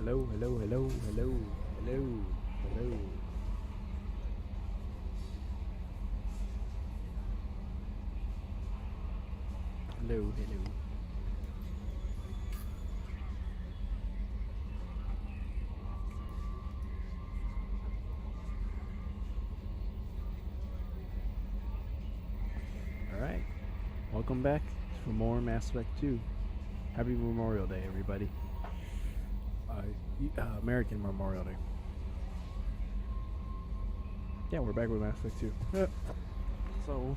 Hello, hello, hello, hello, hello, hello. Hello, hello. Alright, welcome back for more Mass Effect 2. Happy Memorial Day, everybody. American Memorial Day. Yeah, we're back with Mass Effect 2. So,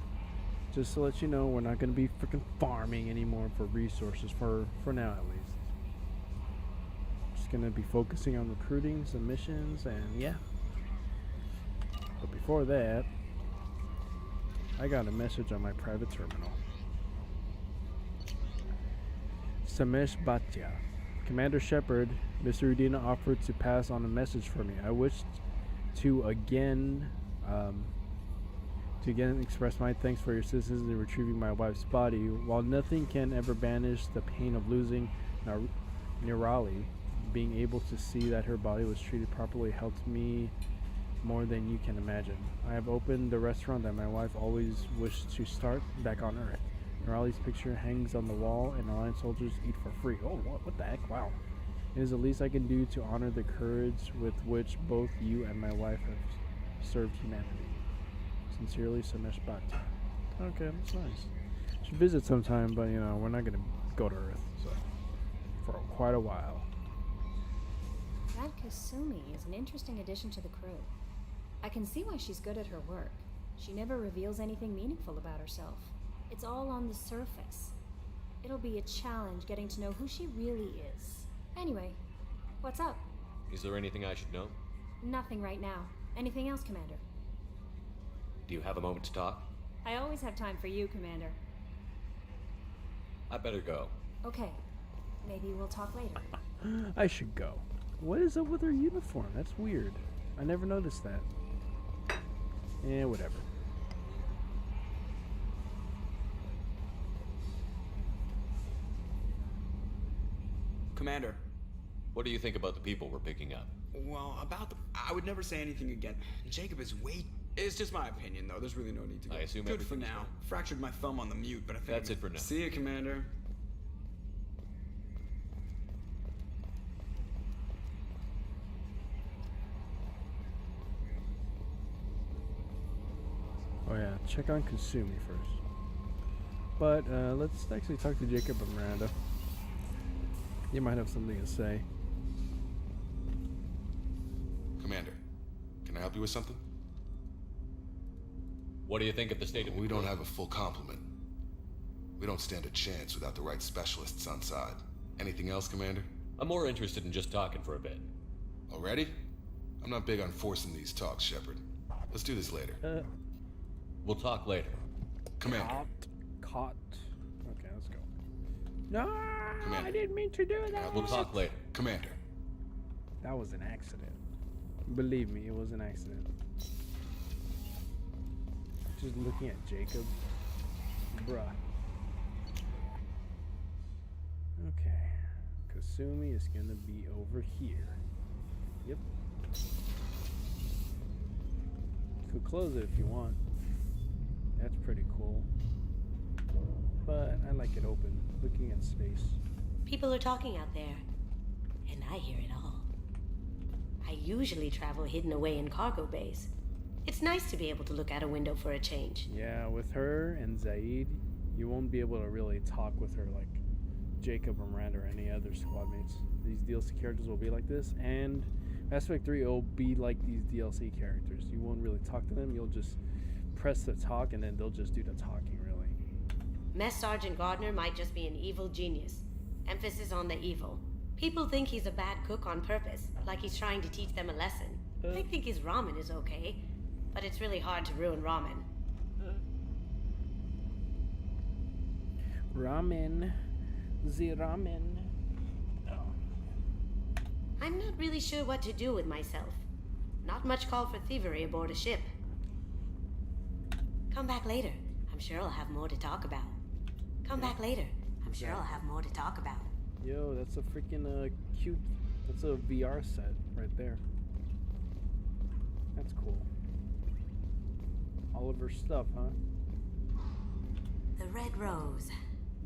just to let you know, we're not going to be freaking farming anymore for resources, for now at least. Just going to be focusing on recruiting some missions, and yeah. But before that, I got a message on my private terminal. Samesh Bhatia. Commander Shepard, Mr. Udina offered to pass on a message for me. I wish to again express my thanks for your assistance in retrieving my wife's body. While nothing can ever banish the pain of losing Nirali, being able to see that her body was treated properly helped me more than you can imagine. I have opened the restaurant that my wife always wished to start back on Earth. Nirali's picture hangs on the wall, and Alliance soldiers eat for free. Oh, what the heck? Wow. It is the least I can do to honor the courage with which both you and my wife have served humanity. Sincerely, Samesh Bhatia. Okay, that's nice. Should visit sometime, but you know, we're not gonna go to Earth, so for quite a while. That Kasumi is an interesting addition to the crew. I can see why she's good at her work. She never reveals anything meaningful about herself. It's all on the surface. It'll be a challenge getting to know who she really is. Anyway, what's up? Is there anything I should know? Nothing right now. Anything else, Commander? Do you have a moment to talk? I always have time for you, Commander. I better go. Okay. Maybe we'll talk later. I should go. What is up with her uniform? That's weird. I never noticed that. Whatever. Commander. What do you think about the people we're picking up? Well, I would never say anything again. Jacob is way... It's just my opinion, though. There's really no need to go. I assume good for everything's now. fine. Fractured my thumb on the mute, but I think... That's it for now. See you, Commander. Oh yeah, check on Kasumi first. But let's actually talk to Jacob and Miranda. You might have something to say. Commander, can I help you with something? What do you think of the state of the We don't crew? have a full complement. We don't stand a chance without the right specialists on side. Anything else, Commander? I'm more interested in just talking for a bit. Already? I'm not big on forcing these talks, Shepard. Let's do this later. We'll talk later. Commander, Caught. Okay, let's go. No, Commander. I didn't mean to do that. We'll talk later. Commander. That was an accident. Believe me, it was an accident. Just looking at Jacob. Bruh. Okay. Kasumi is gonna be over here. Yep. You could close it if you want. That's pretty cool. But I like it open, looking at space. People are talking out there, and I hear it all. I usually travel hidden away in cargo bays. It's nice to be able to look out a window for a change. Yeah, with her and Zaid, you won't be able to really talk with her like Jacob or Miranda or any other squad mates. These DLC characters will be like this, and Mass Effect 3 will be like these DLC characters. You won't really talk to them, you'll just press the talk and then they'll just do the talking, really. Mess Sergeant Gardner might just be an evil genius. Emphasis on the evil. People think he's a bad cook on purpose, like he's trying to teach them a lesson. I think his ramen is okay, but it's really hard to ruin ramen. Ramen. The ramen. Oh. I'm not really sure what to do with myself. Not much call for thievery aboard a ship. Come back later. I'm sure I'll have more to talk about. Come back later. I'm sure I'll have more to talk about. Yo, that's a freaking cute That's a VR set right there. That's cool. All of her stuff, huh? The Red Rose.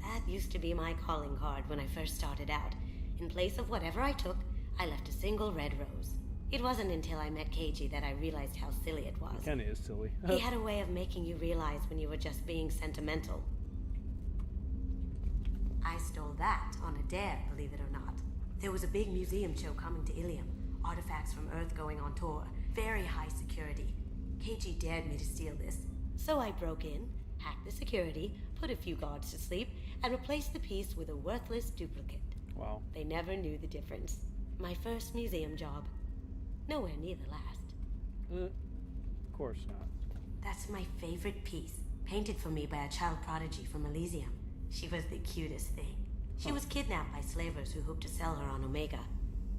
That used to be my calling card when I first started out. In place of whatever I took, I left a single red rose. It wasn't until I met Keiji that I realized how silly it was. Kinda is silly. He had a way of making you realize when you were just being sentimental. I stole that on a dare, believe it or not. There was a big museum show coming to Ilium. Artifacts from Earth going on tour. Very high security. Keiji dared me to steal this. So I broke in, hacked the security, put a few guards to sleep, and replaced the piece with a worthless duplicate. Wow. They never knew the difference. My first museum job. Nowhere near the last. Of course not. That's my favorite piece. Painted for me by a child prodigy from Elysium. She was the cutest thing. She was kidnapped by slavers who hoped to sell her on Omega.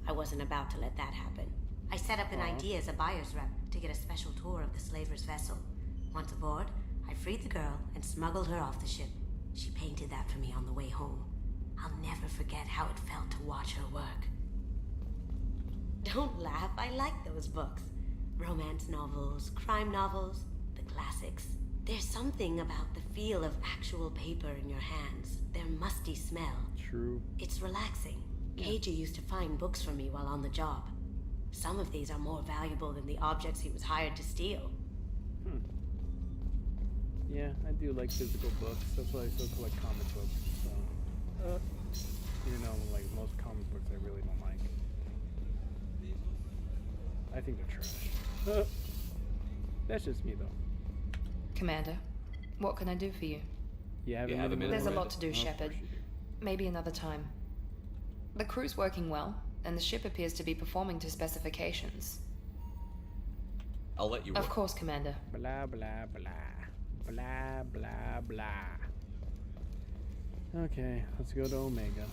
I wasn't about to let that happen. I set up an ID as a buyer's rep to get a special tour of the slaver's vessel. Once aboard, I freed the girl and smuggled her off the ship. She painted that for me on the way home. I'll never forget how it felt to watch her work. Don't laugh, I like those books. Romance novels, crime novels, the classics. There's something about the feel of actual paper in your hands, their musty smell. True. It's relaxing. Keiji used to find books for me while on the job. Some of these are more valuable than the objects he was hired to steal. Yeah, I do like physical books. That's why I still collect comic books. So, even though like most comic books I really don't like. I think they're trash. That's just me though. Commander, what can I do for you? You have You have a minute, There's a Miranda? lot to do, Oh, of Shepard. course you do. Maybe another time. The crew's working well, and the ship appears to be performing to specifications. I'll let you Of work. course, Commander. Blah blah blah. Blah blah blah. Okay, let's go to Omega.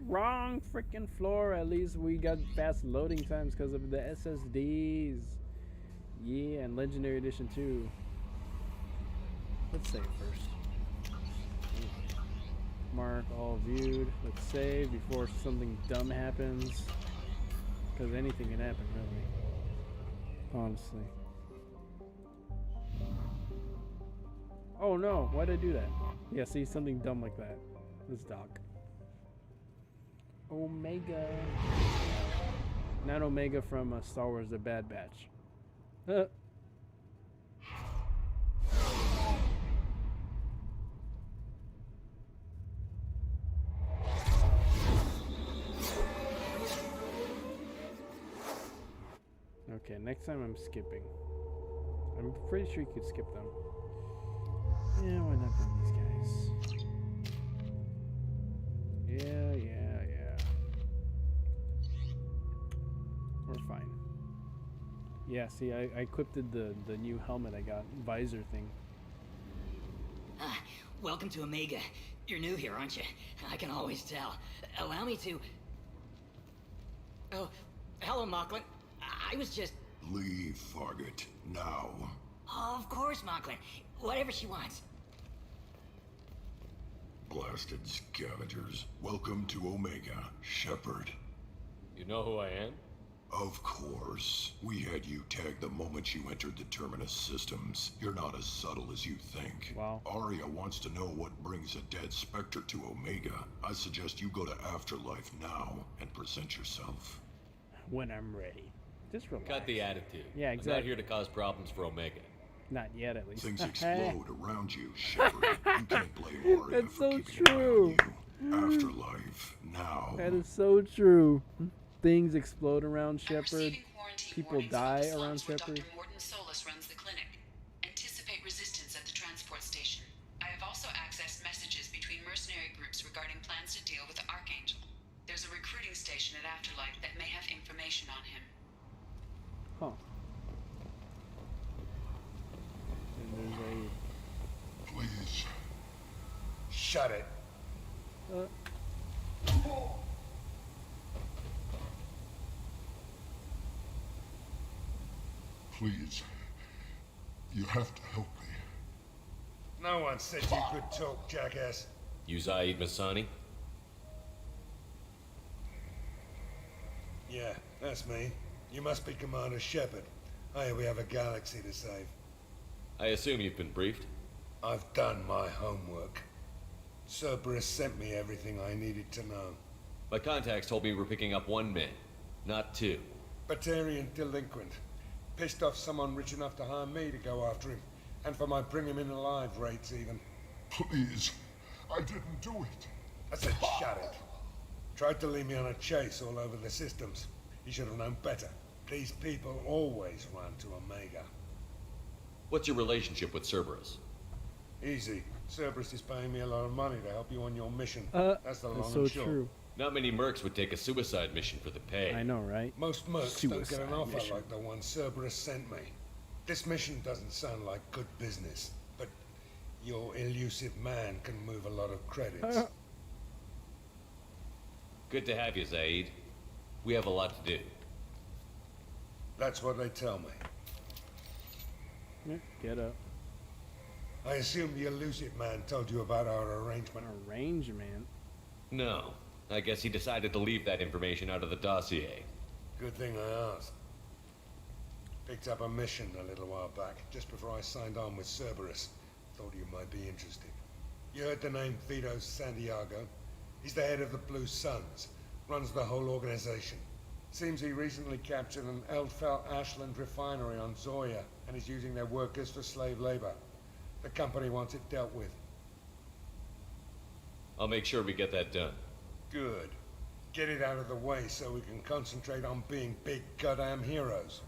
Wrong freaking floor. At least we got fast loading times because of the SSDs. Yeah, and Legendary Edition too. Let's save first. Mark all viewed. Let's save before something dumb happens. Because anything can happen, really. Honestly. Oh no, why'd I do that? Yeah, see, something dumb like that. Let's dock. Omega. Not Omega from Star Wars The Bad Batch. Okay, next time I'm skipping. I'm pretty sure you could skip them. Yeah, why not bring these guys? Yeah. We're fine. Yeah, see, I equipped the new helmet I got, visor thing. Welcome to Omega. You're new here, aren't you? I can always tell. Allow me to... Oh, hello, Mocklin. I was just... Leave, Fargate, now. Oh, of course, Mocklin. Whatever she wants. Blasted scavengers. Welcome to Omega, Shepard. You know who I am? Of course. We had you tagged the moment you entered the Terminus systems. You're not as subtle as you think. Wow. Arya wants to know what brings a dead Spectre to Omega. I suggest you go to Afterlife now and present yourself. When I'm ready. Just relax. Got the attitude. Yeah, I'm not exactly. here to cause problems for Omega. Not yet, at least. Things explode around you, Shepard. You can't blame Arya That's for so keeping an eye true. on you. Afterlife now. That is so true. Things explode around Shepard. People die around Shepard. Dr. Morton Solus runs the clinic. Anticipate resistance at the transport station. I have also accessed messages between mercenary groups regarding plans to deal with the Archangel. There's a recruiting station at Afterlife that may have information on him. Huh. And there's Please. Shut it. a... Please. You have to help me. No one said you could talk, jackass. You Zaid Masani? Yeah, that's me. You must be Commander Shepard. Hey, we have a galaxy to save. I assume you've been briefed? I've done my homework. Cerberus sent me everything I needed to know. My contacts told me we're picking up 1 man, not 2. Batarian delinquent. Pissed off someone rich enough to hire me to go after him. And for my bring him in alive rates even. Please, I didn't do it. I said shut it. Tried to lead me on a chase all over the systems. He should have known better. These people always run to Omega. What's your relationship with Cerberus? Easy. Cerberus is paying me a lot of money to help you on your mission. That's the long That's so and short. true. Not many mercs would take a suicide mission for the pay. I know, right? Most mercs don't get an Suicide offer mission. like the one Cerberus sent me. This mission doesn't sound like good business, but your elusive man can move a lot of credits. Good to have you, Zaid. We have a lot to do. That's what they tell me. Yeah, get up. I assume the elusive man told you about our arrangement. Arrangement? No. I guess he decided to leave that information out of the dossier. Good thing I asked. Picked up a mission a little while back, just before I signed on with Cerberus. Thought you might be interested. You heard the name Vito Santiago? He's the head of the Blue Suns, runs the whole organization. Seems he recently captured an Eldfell Ashland refinery on Zoya and is using their workers for slave labor. The company wants it dealt with. I'll make sure we get that done. Good. Get it out of the way so we can concentrate on being big goddamn heroes.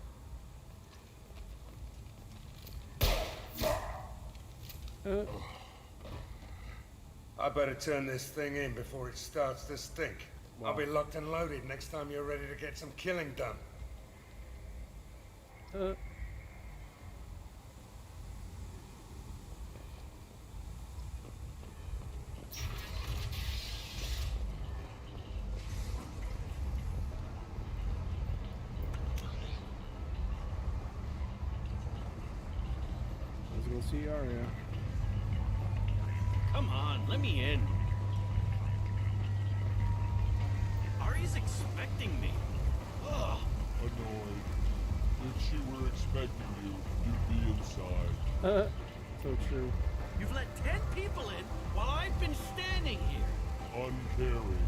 I better turn this thing in before it starts to stink. Wow. I'll be locked and loaded next time you're ready to get some killing done. Let's go see Arya. Come on, let me in. Ari's expecting me. Ugh. Annoyed. If she were expecting you, you'd be inside. So true. You've let 10 people in while I've been standing here. Uncaring.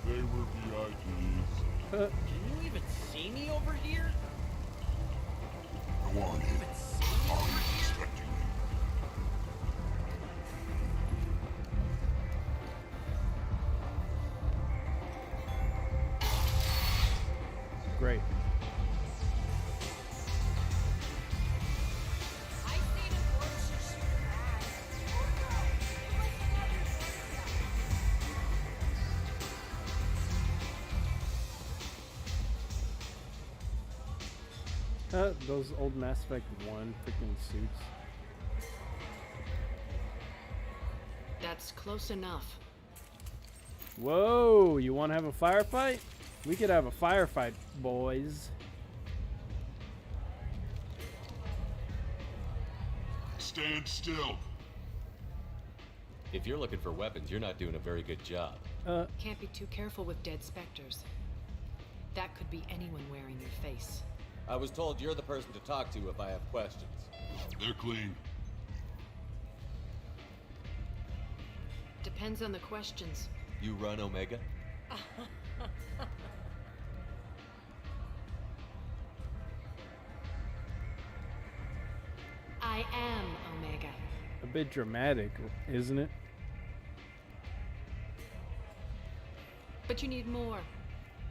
They were VIPs. Can you even see me over here? Go on in. Even see me over Ari's here? expecting you. Great. Those old Mass Effect 1 freaking suits. That's close enough. Whoa, you want to have a firefight? We could have a firefight, boys. Stand still. If you're looking for weapons, you're not doing a very good job. Can't be too careful with dead specters. That could be anyone wearing your face. I was told you're the person to talk to if I have questions. They're clean. Depends on the questions. You run Omega? I am Omega. A bit dramatic, isn't it? But you need more.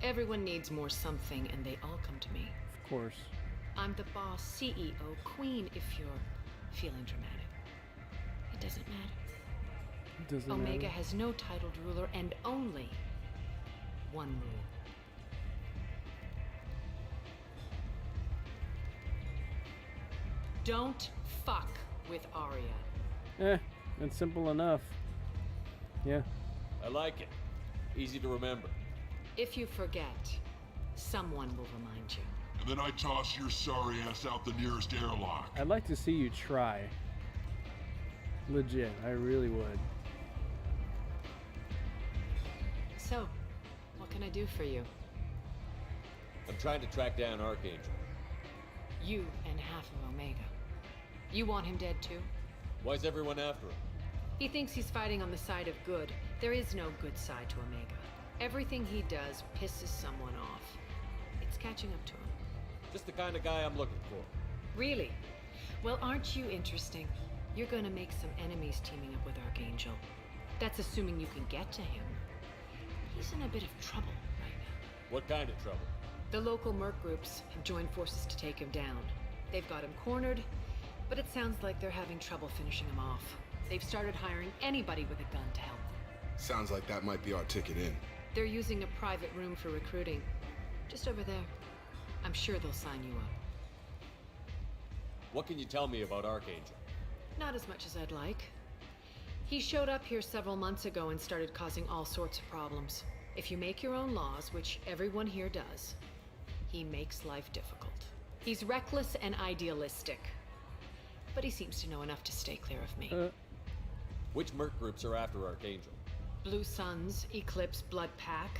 Everyone needs more something, and they all come to me. Of course. I'm the boss, CEO, queen, if you're feeling dramatic. It doesn't matter. It doesn't Omega matter. has no titled ruler and only one rule. Don't fuck with Arya. It's simple enough. Yeah. I like it. Easy to remember. If you forget, someone will remind you. And then I toss your sorry ass out the nearest airlock. I'd like to see you try. Legit, I really would. So, what can I do for you? I'm trying to track down Archangel. You and half of Omega. You want him dead too? Why's everyone after him? He thinks he's fighting on the side of good. There is no good side to Omega. Everything he does pisses someone off. It's catching up to him. Just the kind of guy I'm looking for. Really? Well, aren't you interesting? You're gonna make some enemies teaming up with Archangel. That's assuming you can get to him. He's in a bit of trouble right now. What kind of trouble? The local merc groups have joined forces to take him down. They've got him cornered, but it sounds like they're having trouble finishing him off. They've started hiring anybody with a gun to help them. Sounds like that might be our ticket in. They're using a private room for recruiting. Just over there. I'm sure they'll sign you up. What can you tell me about Archangel? Not as much as I'd like. He showed up here several months ago and started causing all sorts of problems. If you make your own laws, which everyone here does, he makes life difficult. He's reckless and idealistic. But he seems to know enough to stay clear of me. Which merc groups are after Archangel? Blue Suns, Eclipse, Blood Pack.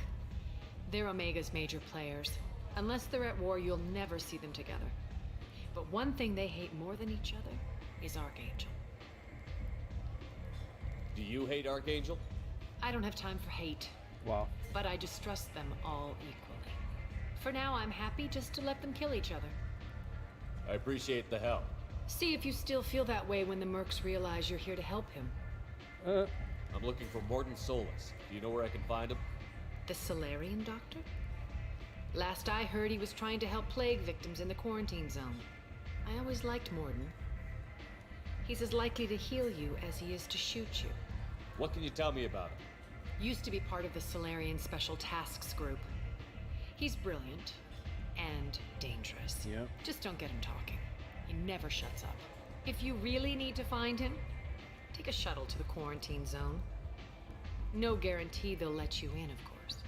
They're Omega's major players. Unless they're at war, you'll never see them together. But one thing they hate more than each other is Archangel. Do you hate Archangel? I don't have time for hate. Wow. But I distrust them all equally. For now, I'm happy just to let them kill each other. I appreciate the help. See if you still feel that way when the mercs realize you're here to help him. I'm looking for Mordin Solus. Do you know where I can find him? The Solarian doctor? Last I heard, he was trying to help plague victims in the quarantine zone. I always liked Mordin. He's as likely to heal you as he is to shoot you. What can you tell me about him? Used to be part of the Solarian Special Tasks Group. He's brilliant and dangerous. Yep. Just don't get him talking. He never shuts up. If you really need to find him, take a shuttle to the quarantine zone. No guarantee they'll let you in, of course.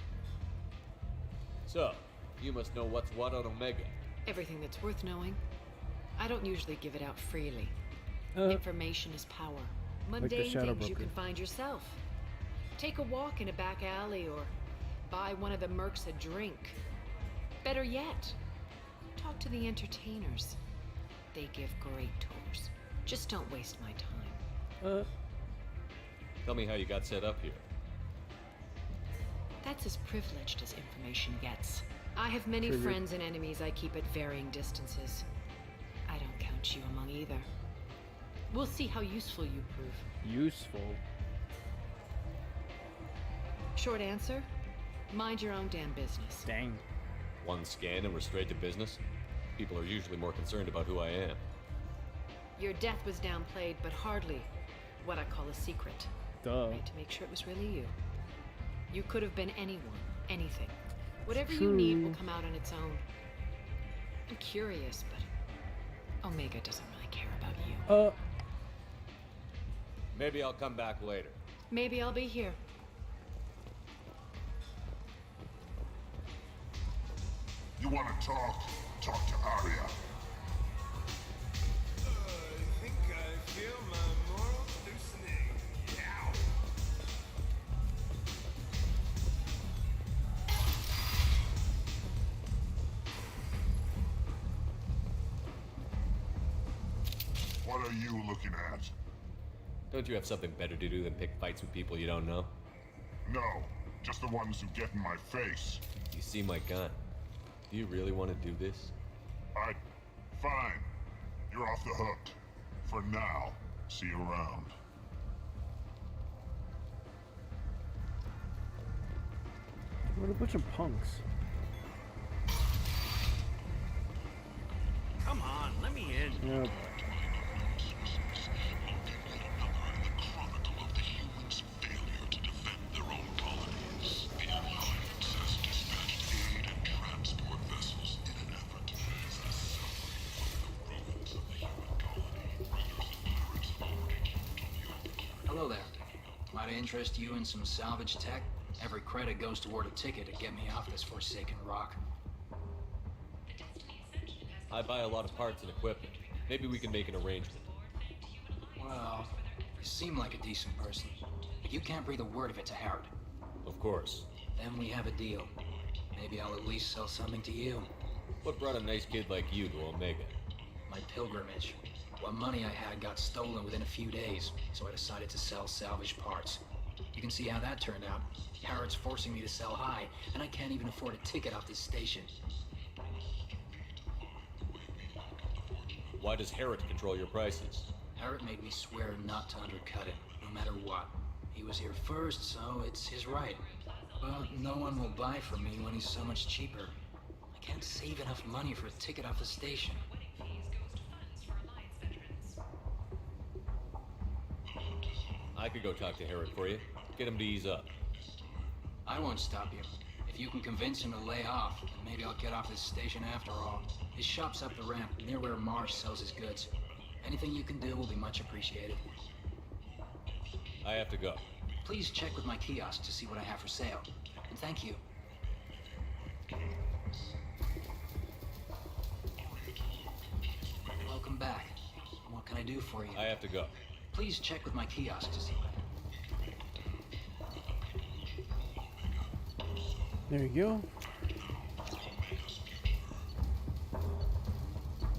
So, you must know what's what on Omega. Everything that's worth knowing. I don't usually give it out freely. Information is power. Mundane things you can find yourself. Take a walk in a back alley or buy one of the mercs a drink. Better yet, talk to the entertainers. They give great tours. Just don't waste my time. Tell me how you got set up here. That's as privileged as information gets. I have many friends and enemies I keep at varying distances. I don't count you among either. We'll see how useful you prove. Useful? Short answer, mind your own damn business. Dang. One scan and we're straight to business? People are usually more concerned about who I am. Your death was downplayed, but hardly what I call a secret. Duh. Right, to make sure it was really you. You could have been anyone, anything. Whatever you need will come out on its own. I'm curious, but Omega doesn't really care about you. Maybe I'll come back later. Maybe I'll be here. You want to talk? Talk to Arya. I think I feel my morals loosening. Yow. What are you looking at? Don't you have something better to do than pick fights with people you don't know? No, just the ones who get in my face. You see my gun. Do you really want to do this? Fine. You're off the hook. For now. See you around. What a bunch of punks. Come on, let me in. Yep. Hello there. Might interest you in some salvage tech? Every credit goes toward a ticket to get me off this forsaken rock. I buy a lot of parts and equipment. Maybe we can make an arrangement. Well, you seem like a decent person. But you can't breathe a word of it to Herod. Of course. Then we have a deal. Maybe I'll at least sell something to you. What brought a nice kid like you to Omega? My pilgrimage. What money I had got stolen within a few days, so I decided to sell salvage parts. You can see how that turned out. Harrod's forcing me to sell high, and I can't even afford a ticket off this station. Why does Harrod control your prices? Harrod made me swear not to undercut it, no matter what. He was here first, so it's his right. But no one will buy from me when he's so much cheaper. I can't save enough money for a ticket off the station. I could go talk to Harrod for you. Get him to ease up. I won't stop you. If you can convince him to lay off, then maybe I'll get off this station after all. His shop's up the ramp, near where Marsh sells his goods. Anything you can do will be much appreciated. I have to go. Please check with my kiosk to see what I have for sale. And thank you. Welcome back. What can I do for you? I have to go. Please check with my kiosk to see what I have. There you go.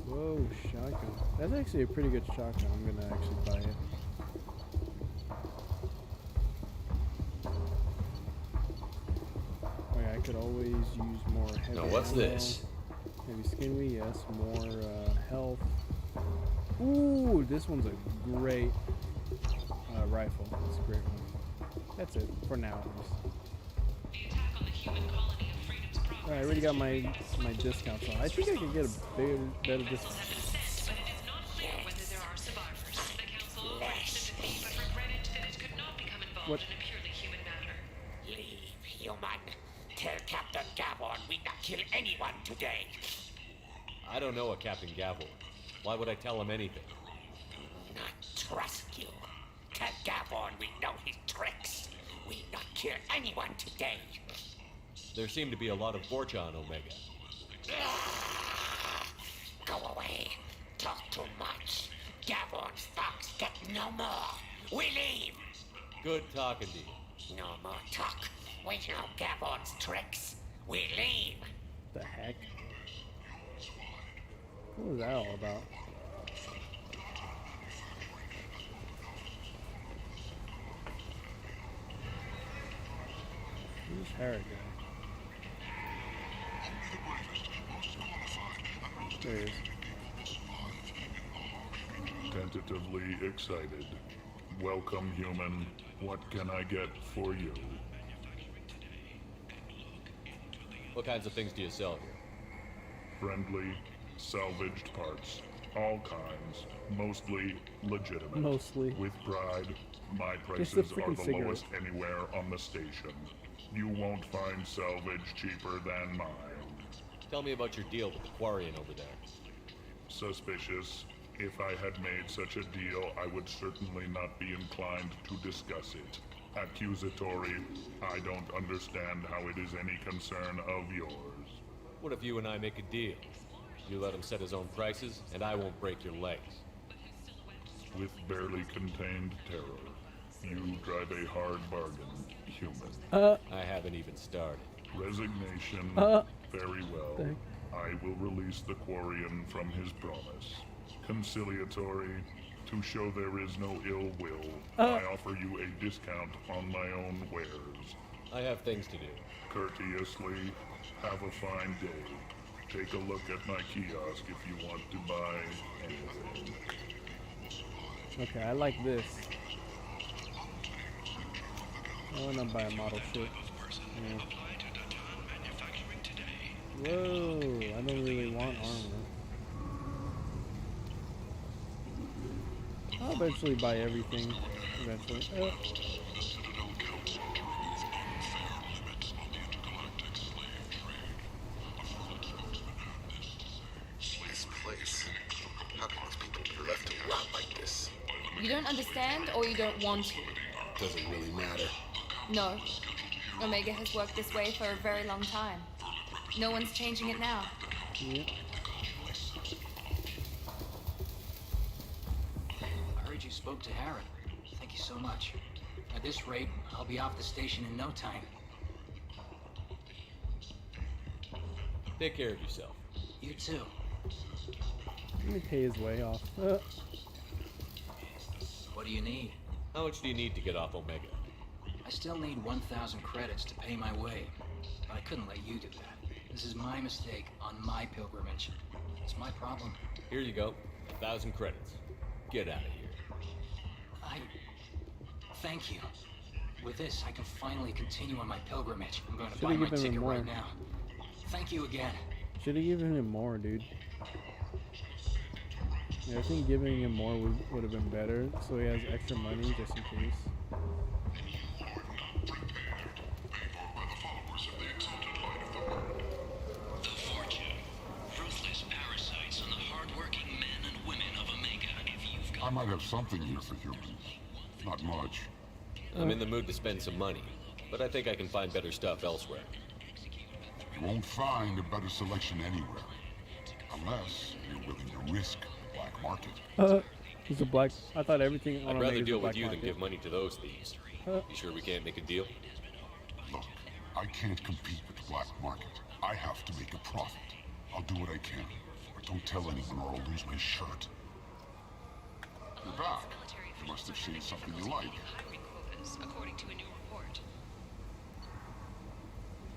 Whoa, shotgun. That's actually a pretty good shotgun. I'm gonna actually buy it. Oh yeah, I could always use more heavy Now what's ammo. this? Heavy skinwy, yes. More health. Ooh, this one's a great rifle. It's a great one. That's it for now. I already got my discount, so I think I can get a better discount. What? Leave, human. Tell Captain Gavon we not kill anyone today. I don't know a Captain Gavon. Why would I tell him anything? Not trust you. Tell Gavon we know his tricks. We not kill anyone today. There seem to be a lot of Vorcha on Omega. Go away. Talk too much. Gavon's thugs get no more. We leave. Good talking to you. No more talk. We know Gavon's tricks. We leave. The heck? What was that all about? Who's Harrod guy? There he is. Tentatively excited. Welcome, human. What can I get for you? What kinds of things do you sell here? Friendly, salvaged parts. All kinds. Mostly legitimate. Mostly. With pride, my Just prices a are freaking the cigarette. lowest anywhere on the station. You won't find salvage cheaper than mine. Tell me about your deal with the Quarian over there. Suspicious. If I had made such a deal, I would certainly not be inclined to discuss it. Accusatory. I don't understand how it is any concern of yours. What if you and I make a deal? You let him set his own prices, and I won't break your legs. With barely contained terror, you drive a hard bargain, human. I haven't even started. Resignation. Very well. Dang. I will release the Quarian from his promise. Conciliatory. To show there is no ill will, I offer you a discount on my own wares. I have things to do. Courteously, have a fine day. Take a look at my kiosk if you want to buy anything. Okay, I like this. I wanna buy a model shit. Yeah. Whoa, I don't really want armor. I'll eventually buy everything. Eventually. This place. How can these people be left to rot like this? You don't understand or you don't want to? Doesn't really matter. No. Omega has worked this way for a very long time. No one's changing it now. Yep. I heard you spoke to Harrod. Thank you so much. At this rate, I'll be off the station in no time. Take care of yourself. You too. Let me pay his way off. What do you need? How much do you need to get off Omega? I still need 1,000 credits to pay my way. But I couldn't let you do that. This is my mistake on my pilgrimage. It's my problem. Here you go. 1,000 credits. Get out of here. Thank you. With this, I can finally continue on my pilgrimage. I'm going to Should've buy my given him ticket more. right now. Thank you again. Should have given him more, dude. Yeah, I think giving him more would have been better, so he has extra money just in case. The fortune. Ruthless parasites on the hard-working men and women of Omega. If you've got I might have something here for humans. Not much. I'm in the mood to spend some money, but I think I can find better stuff elsewhere. You won't find a better selection anywhere. Unless you're willing to risk the black market. He's a black. I thought everything on I'd Omega rather is a deal with black you than market. give money to those thieves. You sure we can't make a deal? Look, I can't compete with the black market. I have to make a profit. I'll do what I can. But don't tell anyone or I'll lose my shirt. You're back. You must have seen something you like. According to a new report.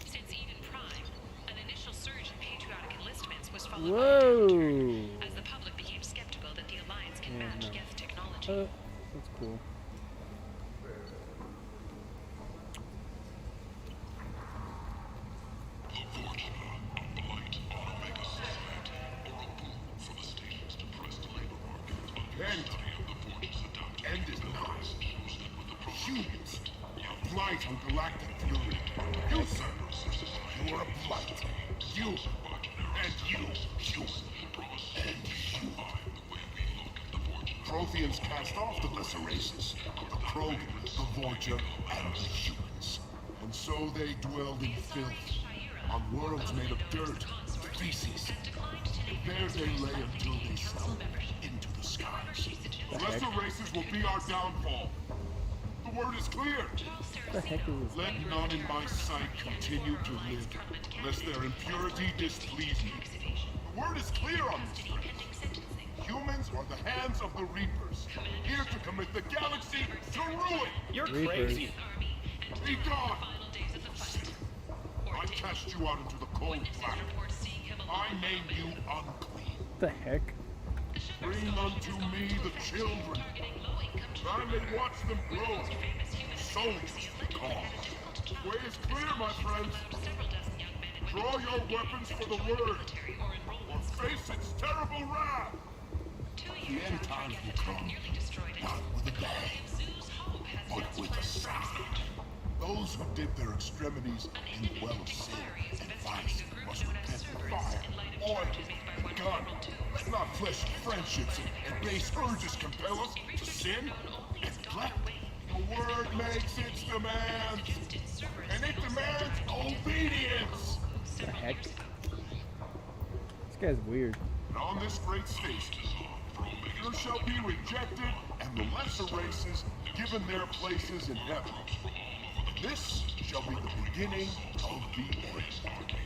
Since Eden Prime, an initial surge in patriotic enlistments was followed Whoa! as the public became skeptical that the Alliance can match Geth technology. That's cool. End is not. Humans. A blight on galactic fury. You, sir. You are a blight. You. And you. Human. And you. Protheans cast off the lesser races. The Krogan, the Vorcha, and the humans. And so they dwelled in filth. On worlds made of dirt, feces. There they lay until they fell into the skies. Lesser races will be our downfall. The word is clear. What the heck is this? Let none in my sight continue to live, lest their impurity displease me. The word is clear on this, friends. Humans are the hands of the Reapers, here to commit the galaxy to ruin. You're Reapers. crazy. Be gone! I cast you out into the cold black. I name you unclean. What the heck? Bring unto me the children, that I may watch them grow. Soldiers be called. The way is clear, my friends. Draw your weapons for the word, or face its terrible wrath. The end times will come, not with a bang, but with a sound. Those who dip their extremities in the well of sin and vice must repent with fire, oil, and gun. Let not fleshly friendships and base urges compel us to sin and neglect. The word makes its demands, and it demands obedience. What the heck? This guy's weird. And on this great stage, you shall be rejected, and the lesser races given their places in heaven. This shall be the beginning of the end.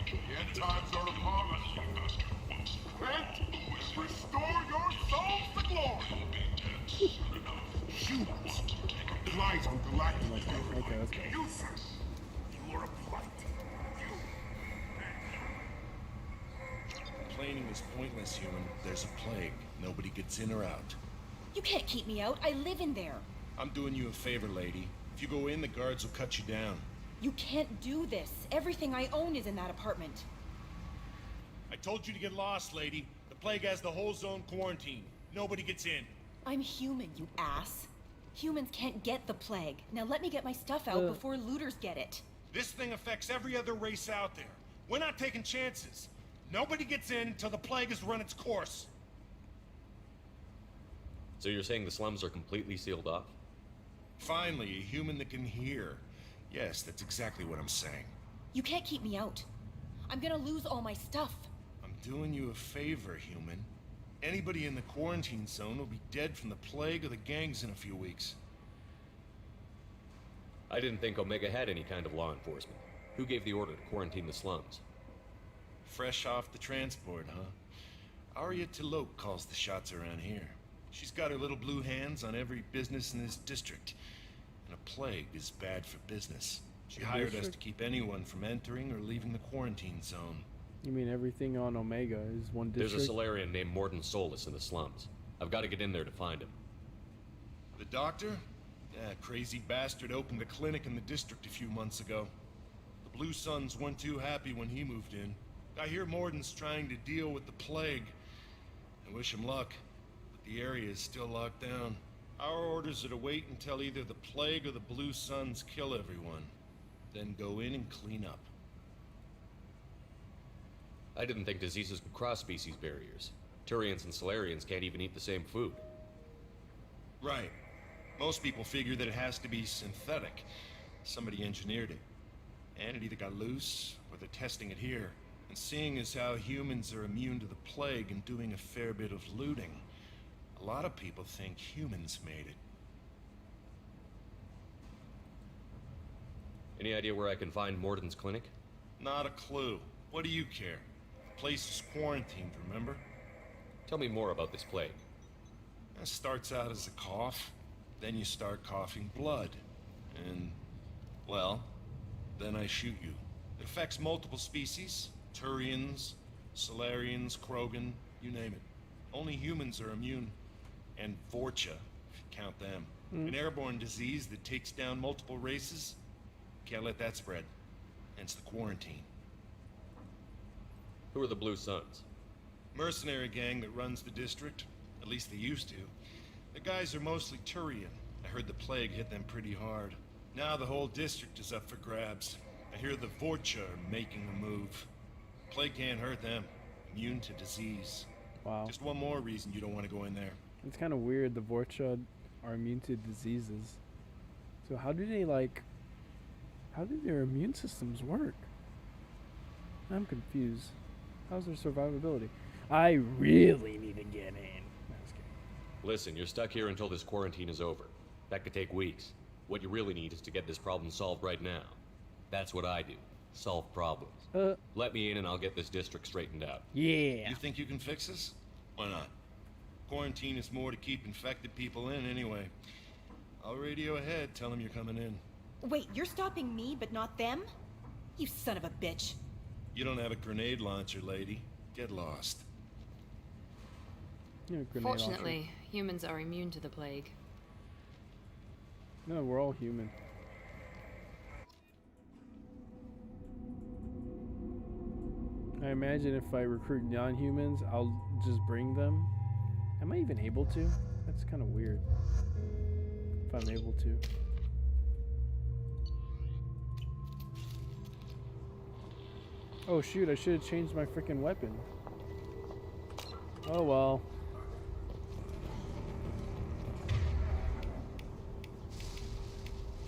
The end times are upon us. Repent, restore your souls to glory. Humans, blight on galactic fury. Okay, let's go. You, sir, you are a blight. Complaining is pointless, human. There's a plague. Nobody gets in or out. You can't keep me out. I live in there. I'm doing you a favor, lady. If you go in, the guards will cut you down. You can't do this. Everything I own is in that apartment. I told you to get lost, lady. The plague has the whole zone quarantined. Nobody gets in. I'm human, you ass. Humans can't get the plague. Now let me get my stuff out before looters get it. This thing affects every other race out there. We're not taking chances. Nobody gets in until the plague has run its course. So you're saying the slums are completely sealed off? Finally, a human that can hear. Yes, that's exactly what I'm saying. You can't keep me out. I'm gonna lose all my stuff. I'm doing you a favor, human. Anybody in the quarantine zone will be dead from the plague or the gangs in a few weeks. I didn't think Omega had any kind of law enforcement. Who gave the order to quarantine the slums? Fresh off the transport, huh? Arya T'Loak calls the shots around here. She's got her little blue hands on every business in this district. And a plague is bad for business. She hired us to keep anyone from entering or leaving the quarantine zone. You mean everything on Omega is one district? There's a Solarian named Mordin Solus in the slums. I've got to get in there to find him. The doctor? Yeah, crazy bastard opened a clinic in the district a few months ago. The Blue Suns weren't too happy when he moved in. I hear Mordin's trying to deal with the plague. I wish him luck, but the area is still locked down. Our orders are to wait until either the plague or the Blue Suns kill everyone. Then go in and clean up. I didn't think diseases could cross species barriers. Turians and Solarians can't even eat the same food. Right. Most people figure that it has to be synthetic. Somebody engineered it. And it either got loose, or they're testing it here. And seeing as how humans are immune to the plague and doing a fair bit of looting, a lot of people think humans made it. Any idea where I can find Mordin's clinic? Not a clue. What do you care? The place is quarantined, remember? Tell me more about this plague. It starts out as a cough, then you start coughing blood. And, well, then I shoot you. It affects multiple species. Turians, Solarians, Krogan, you name it. Only humans are immune. And Vorcha, if you count them. An airborne disease that takes down multiple races. Can't let that spread. Hence the quarantine. Who are the Blue Suns? Mercenary gang that runs the district. At least they used to. The guys are mostly Turian. I heard the plague hit them pretty hard. Now the whole district is up for grabs. I hear the Vorcha are making a move. Plague can't hurt them. Immune to disease. Wow. Just one more reason you don't want to go in there. It's kind of weird. The Vorcha are immune to diseases. So how do their immune systems work? I'm confused. How's their survivability? I really need to get in. No, just kidding. Listen, you're stuck here until this quarantine is over. That could take weeks. What you really need is to get this problem solved right now. That's what I do. Solve problems. Let me in and I'll get this district straightened out. Yeah. You think you can fix this? Why not? Quarantine is more to keep infected people in anyway. I'll radio ahead, tell them you're coming in. Wait, you're stopping me, but not them? You son of a bitch. You don't have a grenade launcher, lady. Get lost. Yeah, Fortunately, humans are immune to the plague. No, we're all human. I imagine if I recruit non-humans, I'll just bring them. Am I even able to? That's kind of weird. If I'm able to. Oh shoot, I should have changed my freaking weapon. Oh well.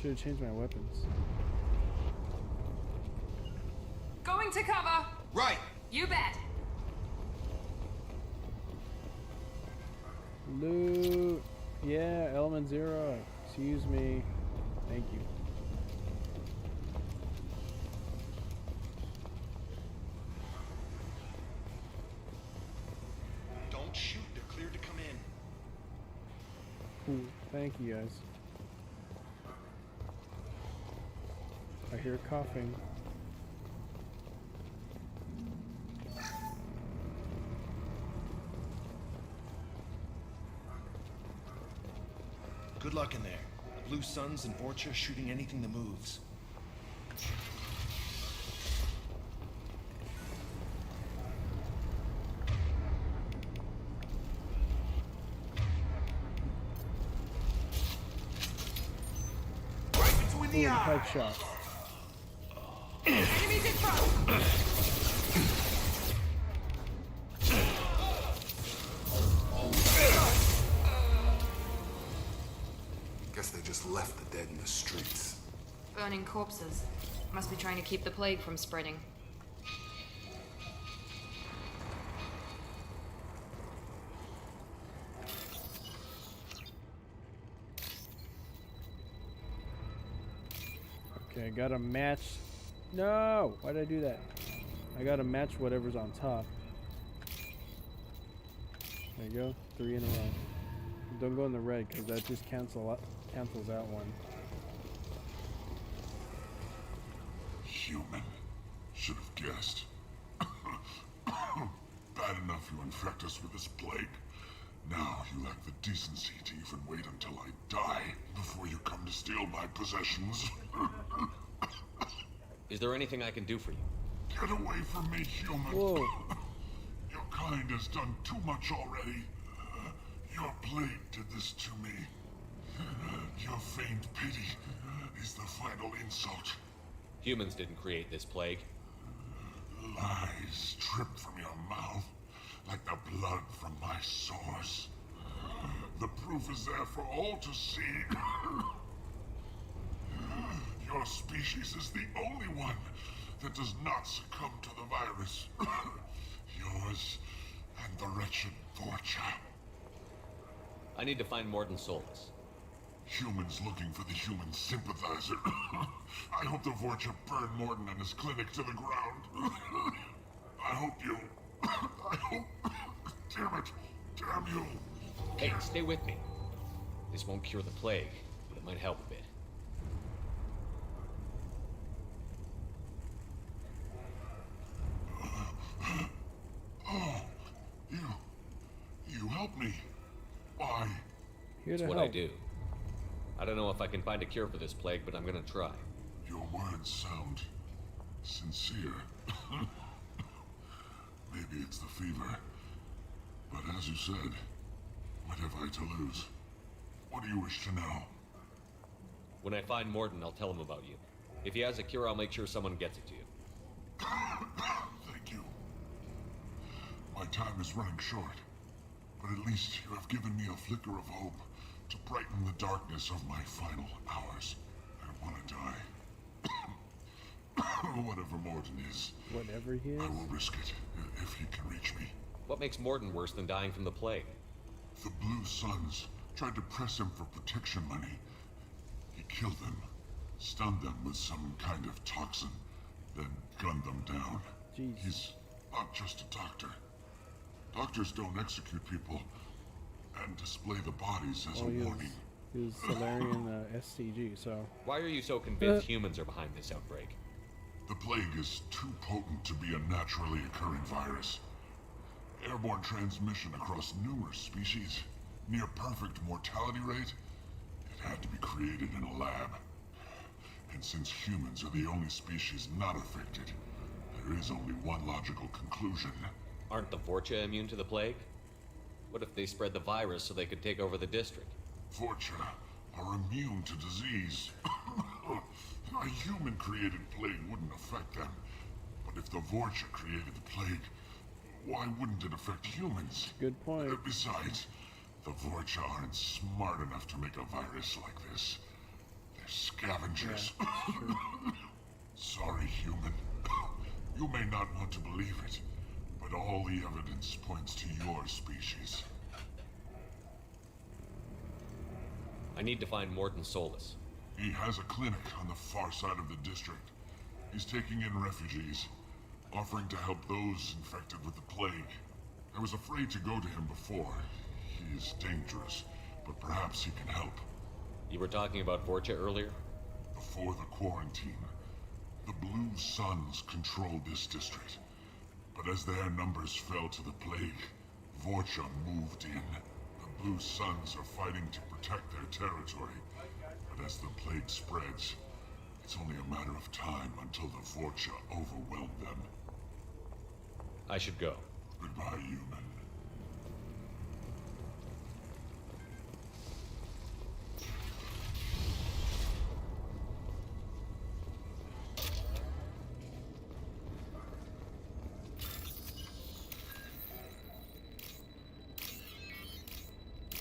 Should have changed my weapons. Going to cover. Right. You bet. Loot. Yeah, Element Zero. Excuse me. Thank you. Don't shoot. They're cleared to come in. Ooh, thank you guys. I hear coughing. Good luck in there. The Blue Suns and Vorcha shooting anything that moves. Right between the eyes. Pipe shot. Enemies in front. Guess they just left the dead in the streets. Burning corpses. Must be trying to keep the plague from spreading. Okay, got a match. No! Why did I do that? I gotta match whatever's on top. There you go. 3 in a row. Don't go in the red because that just cancels out one. Human. Should have guessed. Bad enough you infect us with this plague. Now you lack the decency to even wait until I die before you come to steal my possessions. Is there anything I can do for you? Get away from me, human. Whoa. Your kind has done too much already. Your plague did this to me. Your feigned pity is the final insult. Humans didn't create this plague. Lies drip from your mouth like the blood from my sores. The proof is there for all to see. Your species is the only one that does not succumb to the virus. Yours and the wretched Vorcha. I need to find Mordin Solus. Humans looking for the human sympathizer. I hope the Vorcha burn Mordin and his clinic to the ground. I hope you... I hope... Damn it. Damn you. Hey, stay with me. This won't cure the plague, but it might help a bit. Oh, you helped me. Why? It's what I do. I don't know if I can find a cure for this plague, but I'm gonna try. Your words sound sincere. Maybe it's the fever. But as you said, what have I to lose? What do you wish to know? When I find Mordin, I'll tell him about you. If he has a cure, I'll make sure someone gets it to you. Thank you. My time is running short, but at least you have given me a flicker of hope to brighten the darkness of my final hours. I want to die. Whatever Mordin is. Whatever he is? I will risk it if he can reach me. What makes Mordin worse than dying from the plague? The Blue Suns tried to press him for protection money. He killed them, stunned them with some kind of toxin, then gunned them down. Jeez. He's not just a doctor. Doctors don't execute people and display the bodies as a warning. He was Salarian SCG, so... Why are you so convinced humans are behind this outbreak? The plague is too potent to be a naturally occurring virus. Airborne transmission across numerous species, near perfect mortality rate. It had to be created in a lab. And since humans are the only species not affected, there is only one logical conclusion. Aren't the Vorcha immune to the plague? What if they spread the virus so they could take over the district? Vorcha are immune to disease. A human-created plague wouldn't affect them. But if the Vorcha created the plague, why wouldn't it affect humans? Good point. Besides, the Vorcha aren't smart enough to make a virus like this. They're scavengers. Yeah, Sorry, human. You may not want to believe it, but all the evidence points to your species. I need to find Mordin Solus. He has a clinic on the far side of the district. He's taking in refugees, offering to help those infected with the plague. I was afraid to go to him before. He is dangerous, but perhaps he can help. You were talking about Vorcha earlier? Before the quarantine, the Blue Suns controlled this district. But as their numbers fell to the plague, Vorcha moved in. The Blue Suns are fighting to protect their territory. But as the plague spreads, it's only a matter of time until the Vorcha overwhelm them. I should go. Goodbye, human.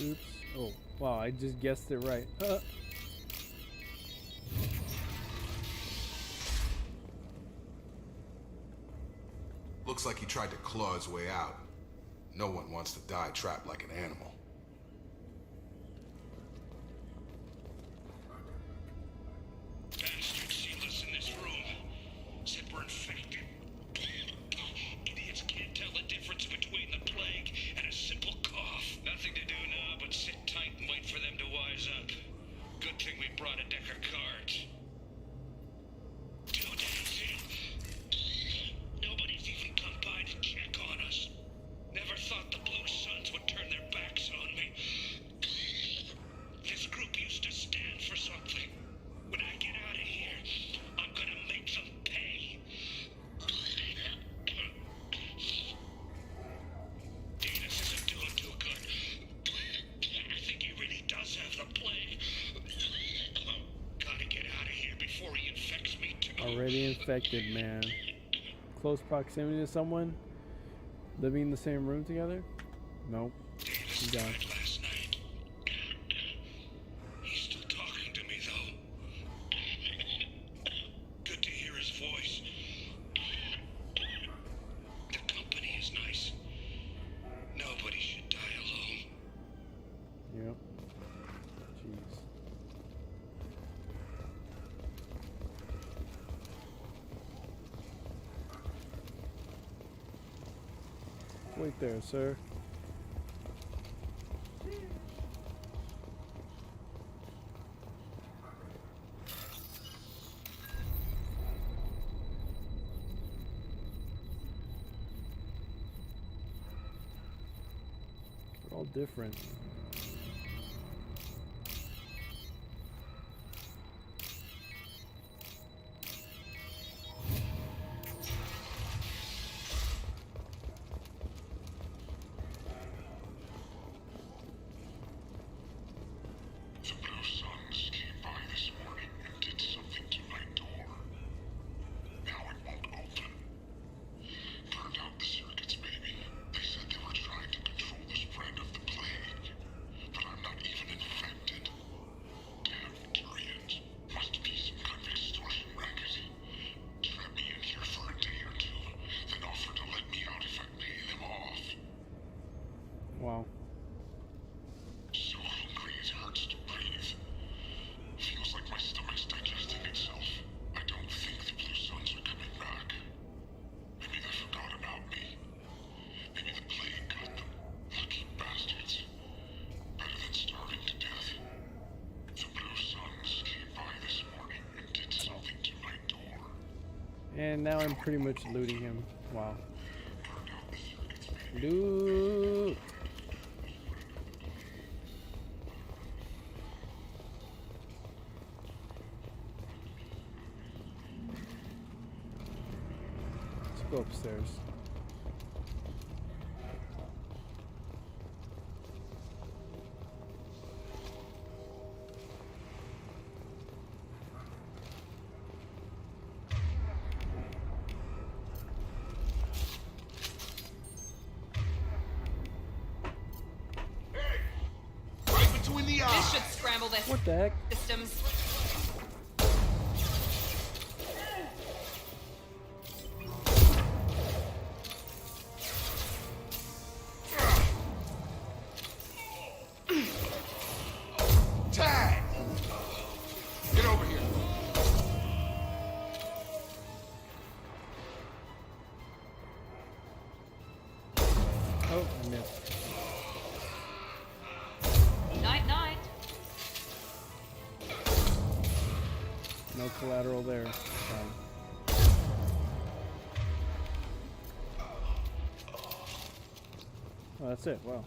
Oops. Oh, wow, I just guessed it right. Looks like he tried to claw his way out. No one wants to die trapped like an animal. Bastards sealed us in this room. Said we're infected. Already infected, man. Close proximity to someone? Living in the same room together? Nope. He's gone. He's still talking to me, though. Good to hear his voice. The company is nice. Nobody should die alone. Yep. Jeez. Wait there, sir. They're all different. The Blue Suns came by this morning and did something to my door. Now it won't open. Turned out the circuits, maybe. They said they were trying to control the spread of the plague. But I'm not even infected. Damn Turians. Must be some kind of extortion racket. Trap me in here for a day or two, then offer to let me out if I pay them off. Wow. So hungry it hurts to breathe. Feels like my stomach's digesting itself. I don't think the Blue Suns are coming back. Maybe they forgot about me. Maybe the plague got them. Lucky bastards. Better than starving to death. The Blue Suns came by this morning and did something to my door. And now I'm pretty much looting him. Wow. Loot. Let's go upstairs. Right between the eyes. This should scramble this. What the heck? Systems. Tag! Get over here. Oh, I missed. Night, night. No collateral there. Fine. Oh, that's it. Wow.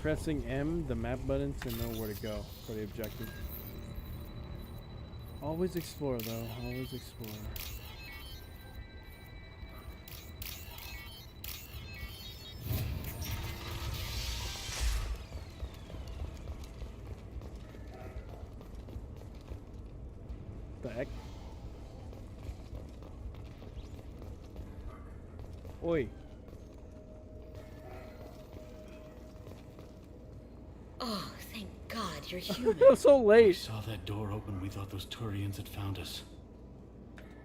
Pressing M, the map button, to know where to go for the objective. Always explore, though. Always explore. The heck? Oi. Oh, thank God you're human. It was so late. We saw that door open, we thought those Turians had found us.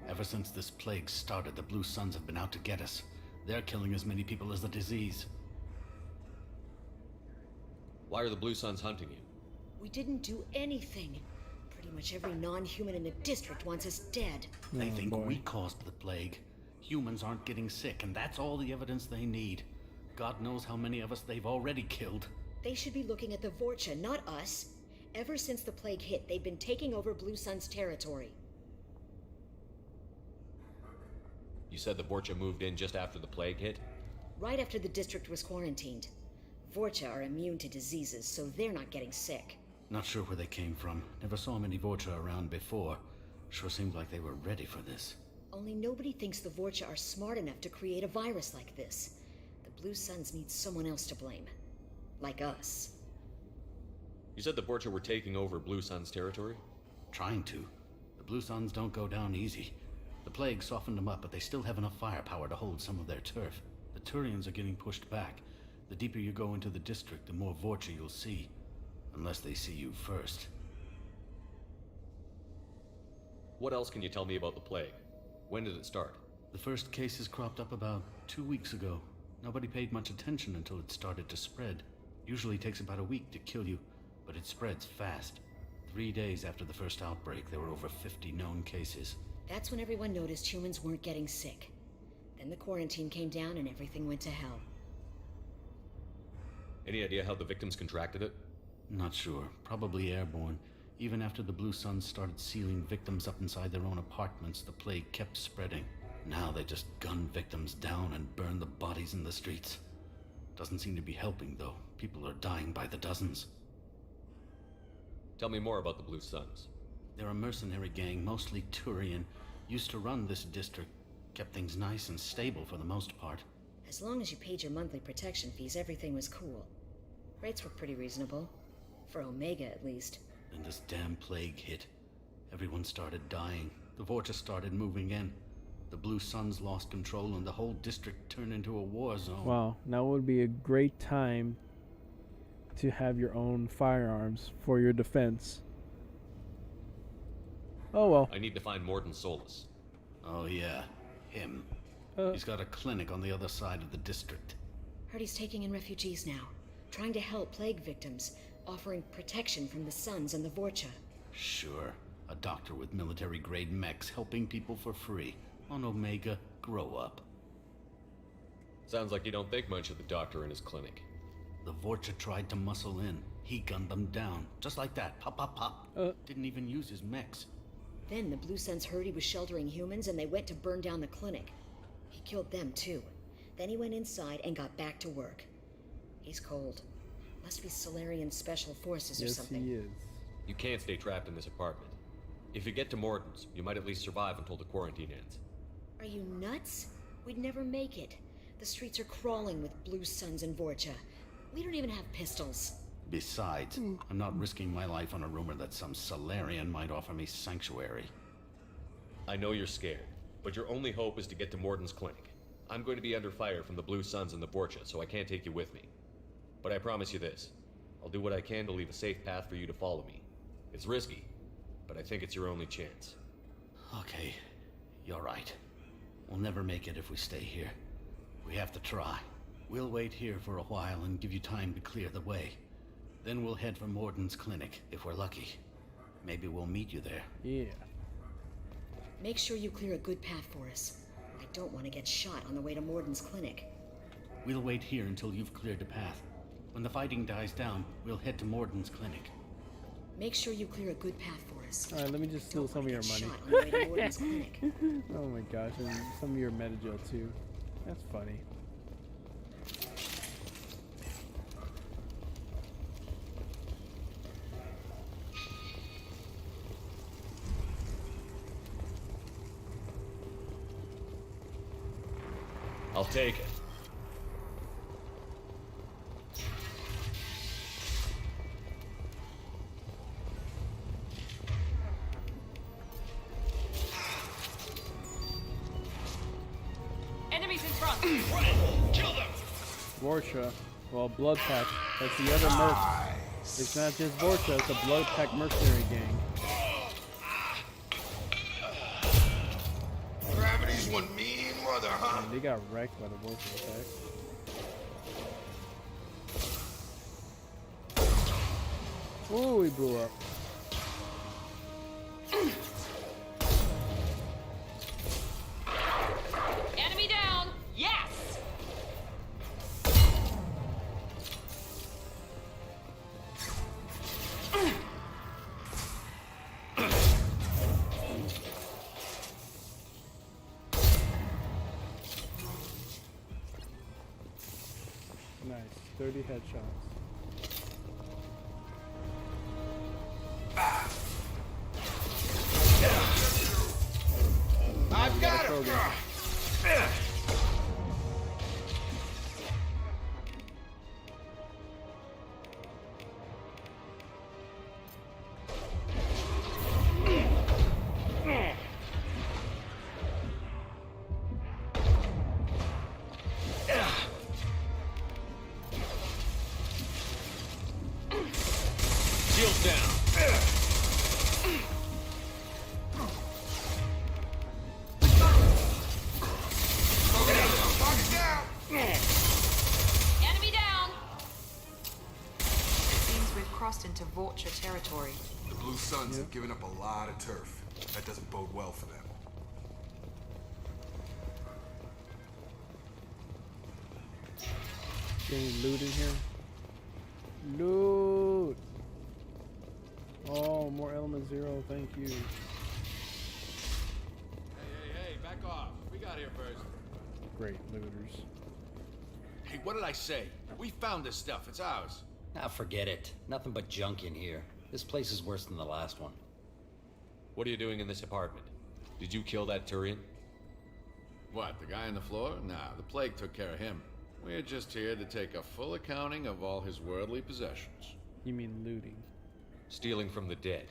Ever since this plague started, the Blue Suns have been out to get us. They're killing as many people as the disease. Why are the Blue Suns hunting you? We didn't do anything. Pretty much every non-human in the district wants us dead. They think we caused the plague. Humans aren't getting sick, and that's all the evidence they need. God knows how many of us they've already killed. They should be looking at the Vorcha, not us. Ever since the plague hit, they've been taking over Blue Sun's territory. You said the Vorcha moved in just after the plague hit? Right after the district was quarantined. Vorcha are immune to diseases, so they're not getting sick. Not sure where they came from. Never saw many Vorcha around before. Sure seemed like they were ready for this. Only nobody thinks the Vorcha are smart enough to create a virus like this. The Blue Suns need someone else to blame. Like us. You said the Vorcha were taking over Blue Sun's territory? Trying to. The Blue Suns don't go down easy. The plague softened them up, but they still have enough firepower to hold some of their turf. The Turians are getting pushed back. The deeper you go into the district, the more Vorcha you'll see. Unless they see you first. What else can you tell me about the plague? When did it start? The first cases cropped up about 2 weeks ago. Nobody paid much attention until it started to spread. Usually takes about a week to kill you, but it spreads fast. 3 days after the first outbreak, there were over 50 known cases. That's when everyone noticed humans weren't getting sick. Then the quarantine came down and everything went to hell. Any idea how the victims contracted it? Not sure. Probably airborne. Even after the Blue Suns started sealing victims up inside their own apartments, the plague kept spreading. Now they just gun victims down and burn the bodies in the streets. Doesn't seem to be helping, though. People are dying by the dozens. Tell me more about the Blue Suns. They're a mercenary gang, mostly Turian. Used to run this district. Kept things nice and stable for the most part. As long as you paid your monthly protection fees, everything was cool. Rates were pretty reasonable. For Omega, at least. Then this damn plague hit. Everyone started dying. The Vorcha started moving in. The Blue Suns lost control and the whole district turned into a war zone. Wow, now would be a great time to have your own firearms for your defense. Oh well. I need to find Mordin Solus. Oh yeah, him. He's got a clinic on the other side of the district. Heard he's taking in refugees now. Trying to help plague victims. Offering protection from the Suns and the Vorcha. Sure. A doctor with military-grade mechs helping people for free. On Omega, grow up. Sounds like you don't think much of the doctor in his clinic. The Vorcha tried to muscle in. He gunned them down. Just like that. Pop, pop, pop. Didn't even use his mechs. Then the Blue Suns heard he was sheltering humans and they went to burn down the clinic. He killed them too. Then he went inside and got back to work. He's cold. Must be Solarian Special Forces or something. Yes, he is. You can't stay trapped in this apartment. If you get to Mordin's, you might at least survive until the quarantine ends. Are you nuts? We'd never make it. The streets are crawling with Blue Suns and Vorcha. We don't even have pistols. Besides, I'm not risking my life on a rumor that some Solarian might offer me sanctuary. I know you're scared, but your only hope is to get to Mordin's clinic. I'm going to be under fire from the Blue Suns and the Vorcha, so I can't take you with me. But I promise you this. I'll do what I can to leave a safe path for you to follow me. It's risky, but I think it's your only chance. Okay, you're right. We'll never make it if we stay here. We have to try. We'll wait here for a while and give you time to clear the way. Then we'll head for Mordin's clinic, if we're lucky. Maybe we'll meet you there. Yeah. Make sure you clear a good path for us. I don't want to get shot on the way to Mordin's clinic. We'll wait here until you've cleared the path. When the fighting dies down, we'll head to Mordin's clinic. Make sure you clear a good path for us. Alright, let me just steal some of your money. Shot on the way to Mordin's clinic. Oh my gosh, and some of your metagel too. That's funny. I'll take it. Enemies in front. Kill them. Vorcha. Well, Blood Pack. That's the other merc. It's not just Vorcha, it's a Blood Pack mercenary gang. Gravity's one mean mother, huh? Man, they got wrecked by the Vorcha attack. Oh, he blew up. Enemy down. Yes. Nice. 30 headshots. I've got him! Shields down. Enemy down! It seems we've crossed into Vorcha territory. The Blue Suns have given up a lot of turf. That doesn't bode well for them. Any loot in here? Loot! Oh, more element 0, thank you. Hey, back off. We got here first. Great looters. Hey, what did I say? We found this stuff. It's ours. Ah, forget it. Nothing but junk in here. This place is worse than the last one. What are you doing in this apartment? Did you kill that Turian? What, the guy on the floor? Nah, the plague took care of him. We're just here to take a full accounting of all his worldly possessions. You mean looting? Stealing from the dead.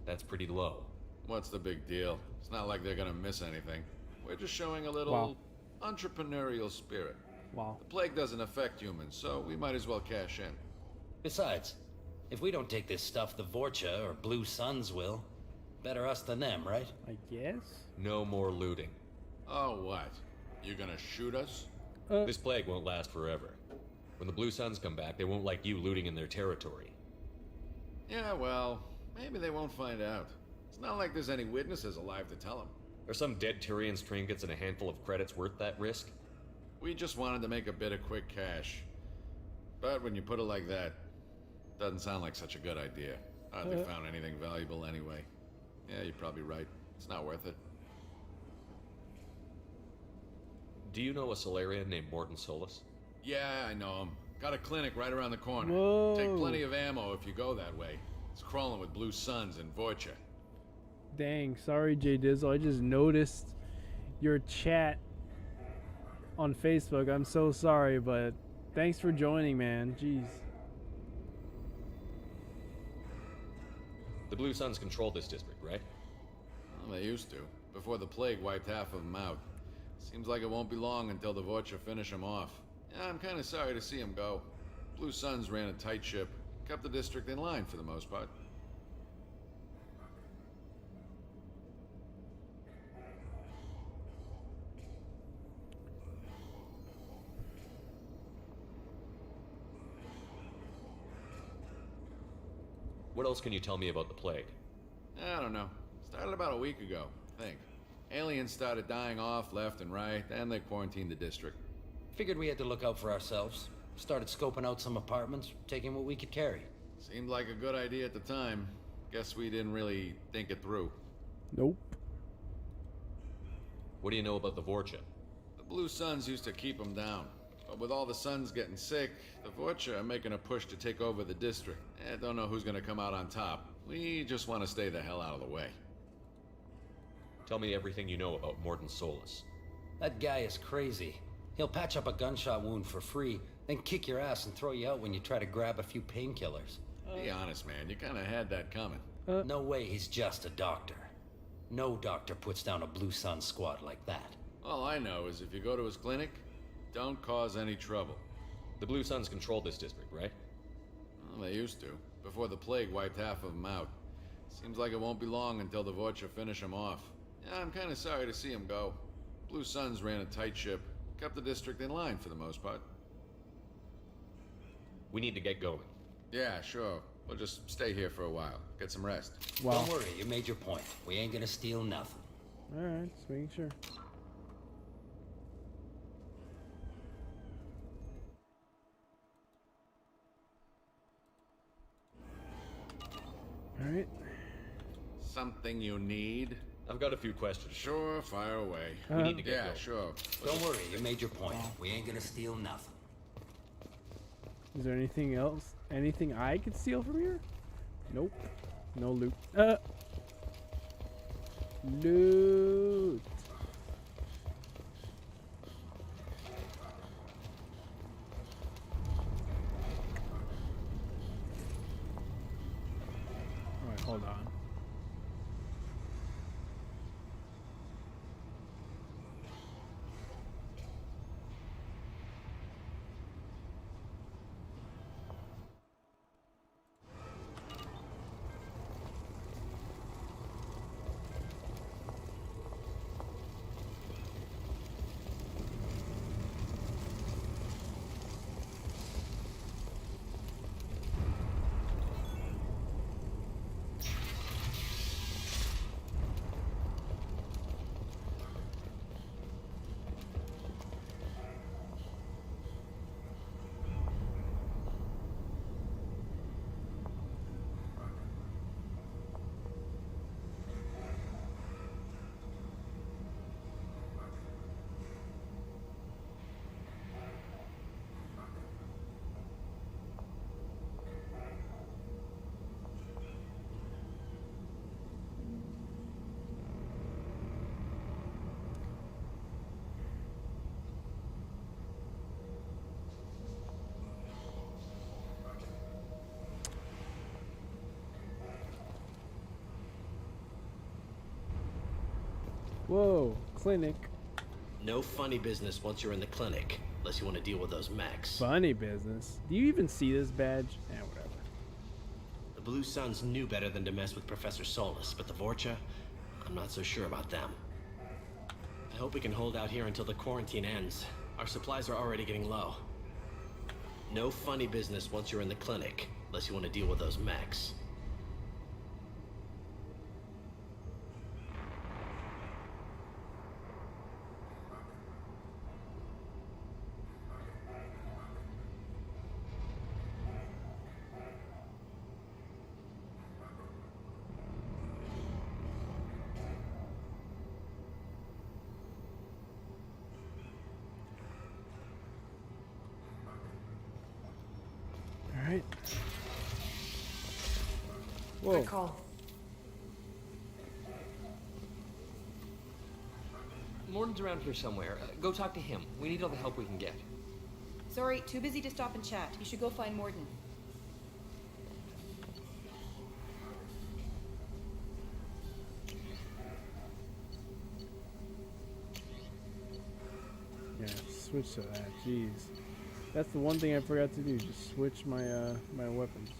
That's pretty low. What's the big deal? It's not like they're gonna miss anything. We're just showing a little entrepreneurial spirit. Wow. The plague doesn't affect humans, so we might as well cash in. Besides, if we don't take this stuff, the Vorcha or Blue Suns will. Better us than them, right? I guess? No more looting. Oh, what? You gonna shoot us? This plague won't last forever. When the Blue Suns come back, they won't like you looting in their territory. Yeah, well, maybe they won't find out. It's not like there's any witnesses alive to tell them. Are some dead Tyrian's trinkets and a handful of credits worth that risk? We just wanted to make a bit of quick cash. But when you put it like that, doesn't sound like such a good idea. Hardly found anything valuable anyway. Yeah, you're probably right. It's not worth it. Do you know a Solarian named Morton Solus? Yeah, I know him. Got a clinic right around the corner. Whoa. Take plenty of ammo if you go that way. It's crawling with Blue Suns and Vorcha. Dang, sorry J Dizzle. I just noticed your chat on Facebook. I'm so sorry, but thanks for joining, man. Jeez. The Blue Suns control this district, right? Well, they used to, before the plague wiped half of them out. Seems like it won't be long until the Vorcha finish them off. Yeah, I'm kind of sorry to see them go. Blue Suns ran a tight ship, kept the district in line for the most part. What else can you tell me about the plague? I don't know. Started about a week ago, I think. Aliens started dying off left and right, and they quarantined the district. Figured we had to look out for ourselves. Started scoping out some apartments, taking what we could carry. Seemed like a good idea at the time. Guess we didn't really think it through. Nope. What do you know about the Vorcha? The Blue Suns used to keep them down. But with all the Suns getting sick, the Vorcha are making a push to take over the district. Don't know who's gonna come out on top. We just want to stay the hell out of the way. Tell me everything you know about Morton Solus. That guy is crazy. He'll patch up a gunshot wound for free, then kick your ass and throw you out when you try to grab a few painkillers. Be honest, man. You kind of had that coming. No way he's just a doctor. No doctor puts down a Blue Sun squad like that. All I know is if you go to his clinic, don't cause any trouble. The Blue Suns control this district, right? Well, they used to, before the plague wiped half of them out. Seems like it won't be long until the Vorcha finish them off. Yeah, I'm kind of sorry to see him go. Blue Suns ran a tight ship, kept the district in line for the most part. We need to get going. Yeah, sure. We'll just stay here for a while. Get some rest. Wow. Don't worry, you made your point. We ain't gonna steal nothing. Alright, just making sure. Alright. Something you need? I've got a few questions. Sure, fire away. We need to get going. Yeah, sure. Don't worry, you made your point. We ain't gonna steal nothing. Is there anything else? Anything I could steal from here? Nope. No loot. Loot. Alright, hold on. Whoa, clinic. No funny business once you're in the clinic, unless you want to deal with those mechs. Funny business. Do you even see this badge? Eh, whatever. The Blue Suns knew better than to mess with Professor Solus, but the Vorcha, I'm not so sure about them. I hope we can hold out here until the quarantine ends. Our supplies are already getting low. No funny business once you're in the clinic, unless you want to deal with those mechs. Alright. Whoa. Good call. Morton's around here somewhere. Go talk to him. We need all the help we can get. Sorry, too busy to stop and chat. You should go find Morton. Yeah, switch to that. Jeez. That's the one thing I forgot to do. Just switch my my weapons.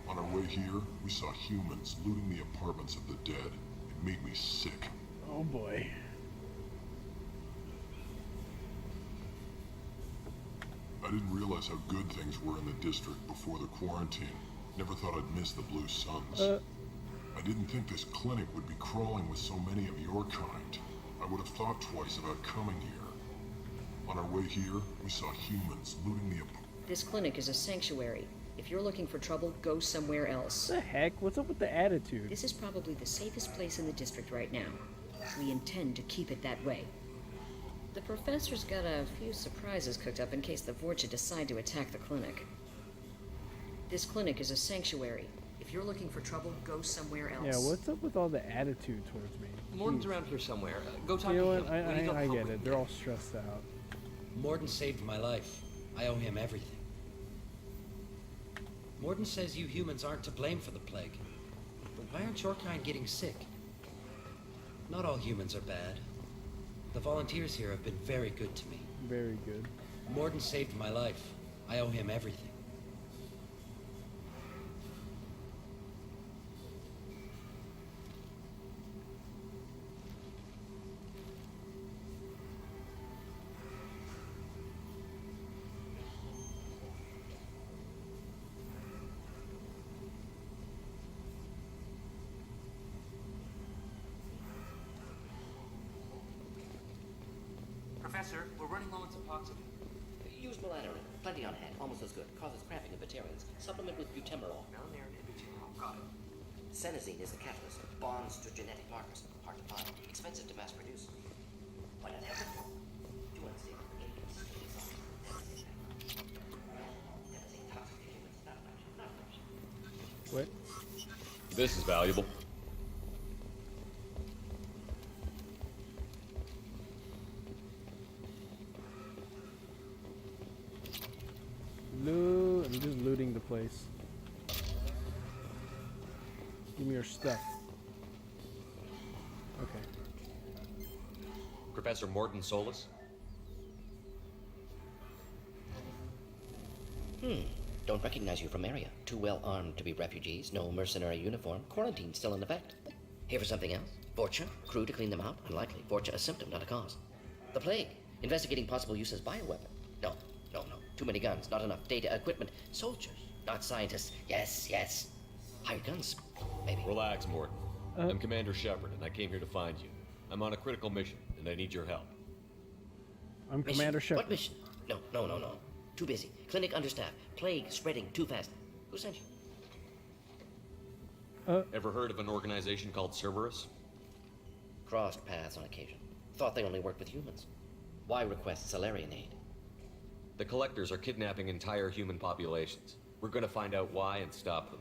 On our way here, we saw humans looting the apartments of the dead. It made me sick. Oh boy. I didn't realize how good things were in the district before the quarantine. Never thought I'd miss the Blue Suns. I didn't think this clinic would be crawling with so many of your kind. I would have thought twice about coming here. On our way here, we saw humans looting the apartments. This clinic is a sanctuary. If you're looking for trouble, go somewhere else. What the heck? What's up with the attitude? This is probably the safest place in the district right now. We intend to keep it that way. The professor's got a few surprises cooked up in case the Vorcha decide to attack the clinic. This clinic is a sanctuary. If you're looking for trouble, go somewhere else. Yeah, what's up with all the attitude towards me? Morton's around here somewhere. Go talk You know to what? him. We need all the I help get we it. can They're get. all stressed out. Morden saved my life. I owe him everything. Morden says you humans aren't to blame for the plague. But why aren't your kind getting sick? Not all humans are bad. The volunteers here have been very good to me. Very good. Morden saved my life. I owe him everything. Professor, we're running low on Suboxone. Use melatonin. Plenty on hand. Almost as good. Causes cramping in veterans. Supplement with butemerol. Melanarin and butemerol. Got it. Senesine is the catalyst. Bonds to genetic markers. Hard to find. Expensive to mass produce. Why not have it? This is valuable. Loot. I'm just looting the place. Give me your stuff. Okay. Professor Morton Solus? Don't recognize you from area. Too well armed to be refugees, no mercenary uniform, quarantine still in effect. Here for something else? Vorcha? Crew to clean them out? Unlikely. Vorcha a symptom, not a cause. The plague? Investigating possible use as bioweapon? No. Too many guns, not enough data, equipment. Soldiers, not scientists. Yes. Hired guns, maybe. Relax, Morton. I'm Commander Shepard, and I came here to find you. I'm on a critical mission, and I need your help. I'm Commander Shepard. What mission? No. Too busy. Clinic understaffed. Plague spreading too fast. Who sent you? Ever heard of an organization called Cerberus? Crossed paths on occasion. Thought they only worked with humans. Why request Salarian aid? The Collectors are kidnapping entire human populations. We're gonna find out why and stop them.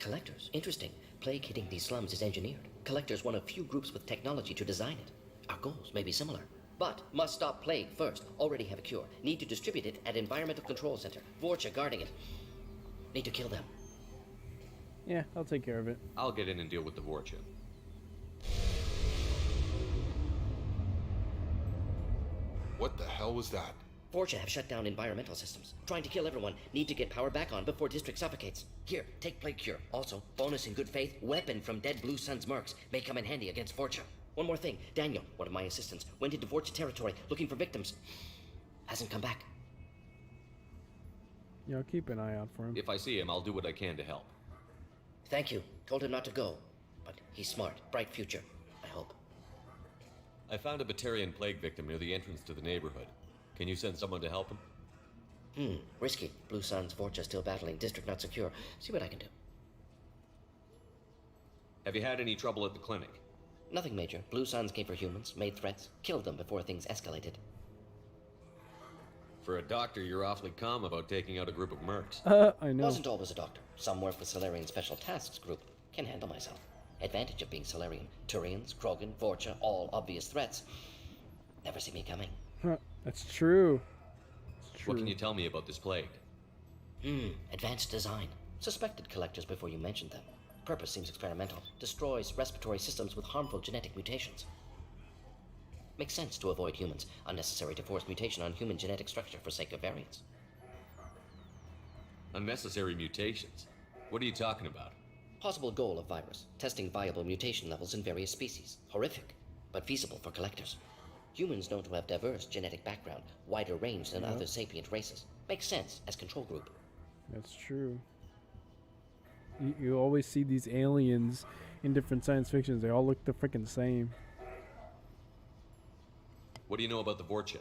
Collectors? Interesting. Plague hitting these slums is engineered. Collectors one of few groups with technology to design it. Our goals may be similar. But must stop plague first. Already have a cure. Need to distribute it at Environmental Control Center. Vorcha guarding it. Need to kill them. Yeah, I'll take care of it. I'll get in and deal with the Vorcha. What the hell was that? Vorcha have shut down environmental systems. Trying to kill everyone. Need to get power back on before district suffocates. Here, take plague cure. Also, bonus in good faith, weapon from dead Blue Sun's mercs. May come in handy against Vorcha. One more thing. Daniel, one of my assistants, went into Vorcha territory looking for victims. Hasn't come back. Yeah, I'll keep an eye out for him. If I see him, I'll do what I can to help. Thank you. Told him not to go. But he's smart. Bright future. I hope. I found a Batarian plague victim near the entrance to the neighborhood. Can you send someone to help him? Risky. Blue Sun's Vorcha still battling. District not secure. See what I can do. Have you had any trouble at the clinic? Nothing major. Blue Suns came for humans, made threats, killed them before things escalated. For a doctor, you're awfully calm about taking out a group of mercs. I know. Wasn't always a doctor. Some work with Salarian Special Tasks Group. Can handle myself. Advantage of being Salarian. Turians, Krogan, Vorcha, all obvious threats. Never see me coming. That's true. It's true. What can you tell me about this plague? Advanced design. Suspected Collectors before you mentioned them. Purpose seems experimental. Destroys respiratory systems with harmful genetic mutations. Makes sense to avoid humans. Unnecessary to force mutation on human genetic structure for sake of variance. Unnecessary mutations? What are you talking about? Possible goal of virus. Testing viable mutation levels in various species. Horrific, but feasible for Collectors. Humans known to have diverse genetic background, wider range than other sapient races. Makes sense as control group. That's true. You always see these aliens in different science fictions. They all look the freaking same. What do you know about the Vorcha?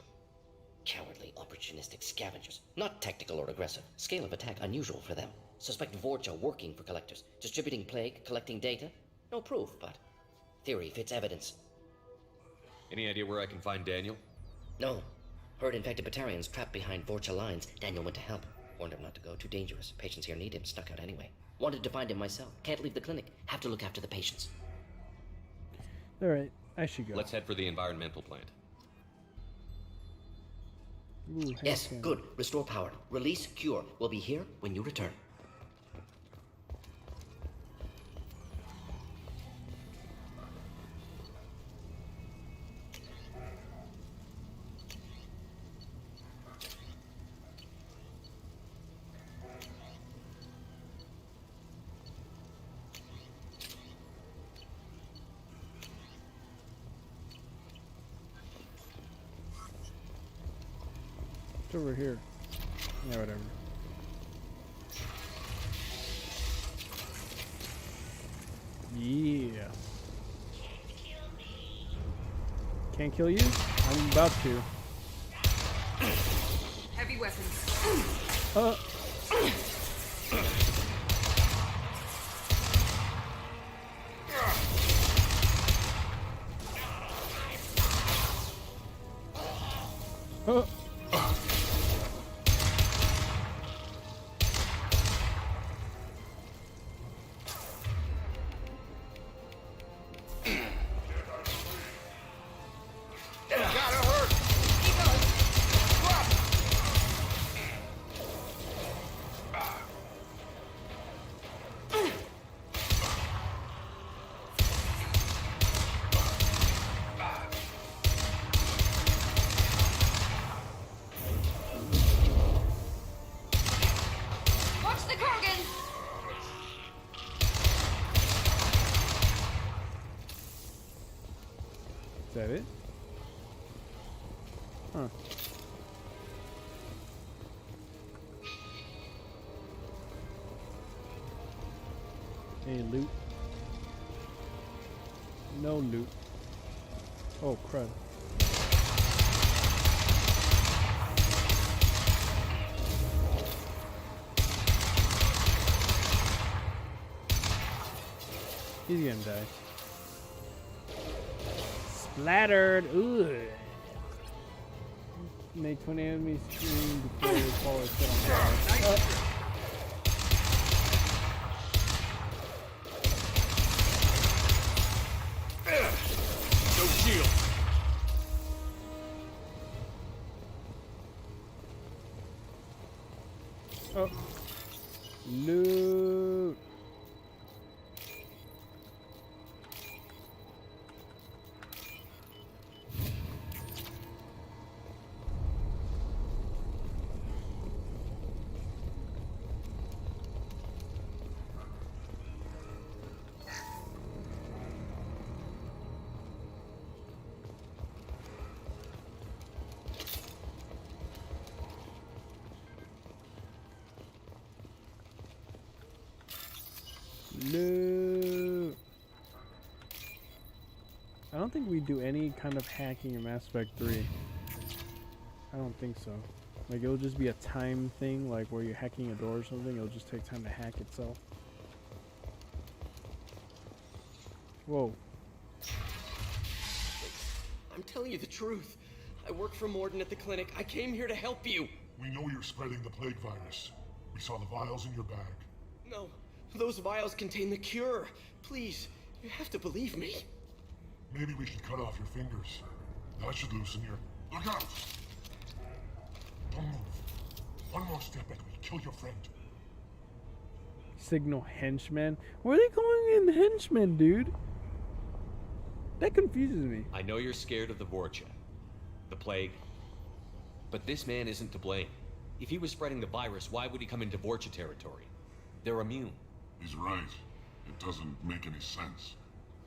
Cowardly, opportunistic scavengers. Not tactical or aggressive. Scale of attack unusual for them. Suspect Vorcha working for Collectors. Distributing plague, collecting data. No proof, but theory fits evidence. Any idea where I can find Daniel? No. Heard infected Batarians trapped behind Vorcha lines. Daniel went to help. Warned him not to go. Too dangerous. Patients here need him. Snuck out anyway. Wanted to find him myself. Can't leave the clinic. Have to look after the patients. Alright, I should go. Let's head for the environmental plant. Ooh, yes, good. Restore power. Release cure. We'll be here when you return. It's over here. Yeah, whatever. Yeah. Can't kill you? I'm about to. Heavy weapons. that it? Huh. Any loot? No loot. Oh, crud. He's gonna die. Splattered! Ugh! Make 20 enemies scream before they fall or sit on fire. No shield. Oh. Loot. Loot. I don't think we do any kind of hacking in Mass Effect 3. I don't think so. Like, it'll just be a time thing, like where you're hacking a door or something, it'll just take time to hack itself. Whoa. I'm telling you the truth. I work for Morden at the clinic. I came here to help you. We know you're spreading the plague virus. We saw the vials in your bag. No, those vials contain the cure. Please, you have to believe me. Maybe we should cut off your fingers. That should loosen your... Look out! Don't move. One more step and we'll kill your friend. Signal henchmen? Why are they calling him henchmen, dude? That confuses me. I know you're scared of the Vorcha, the plague, but this man isn't to blame. If he was spreading the virus, why would he come into Vorcha territory? They're immune. He's right. It doesn't make any sense.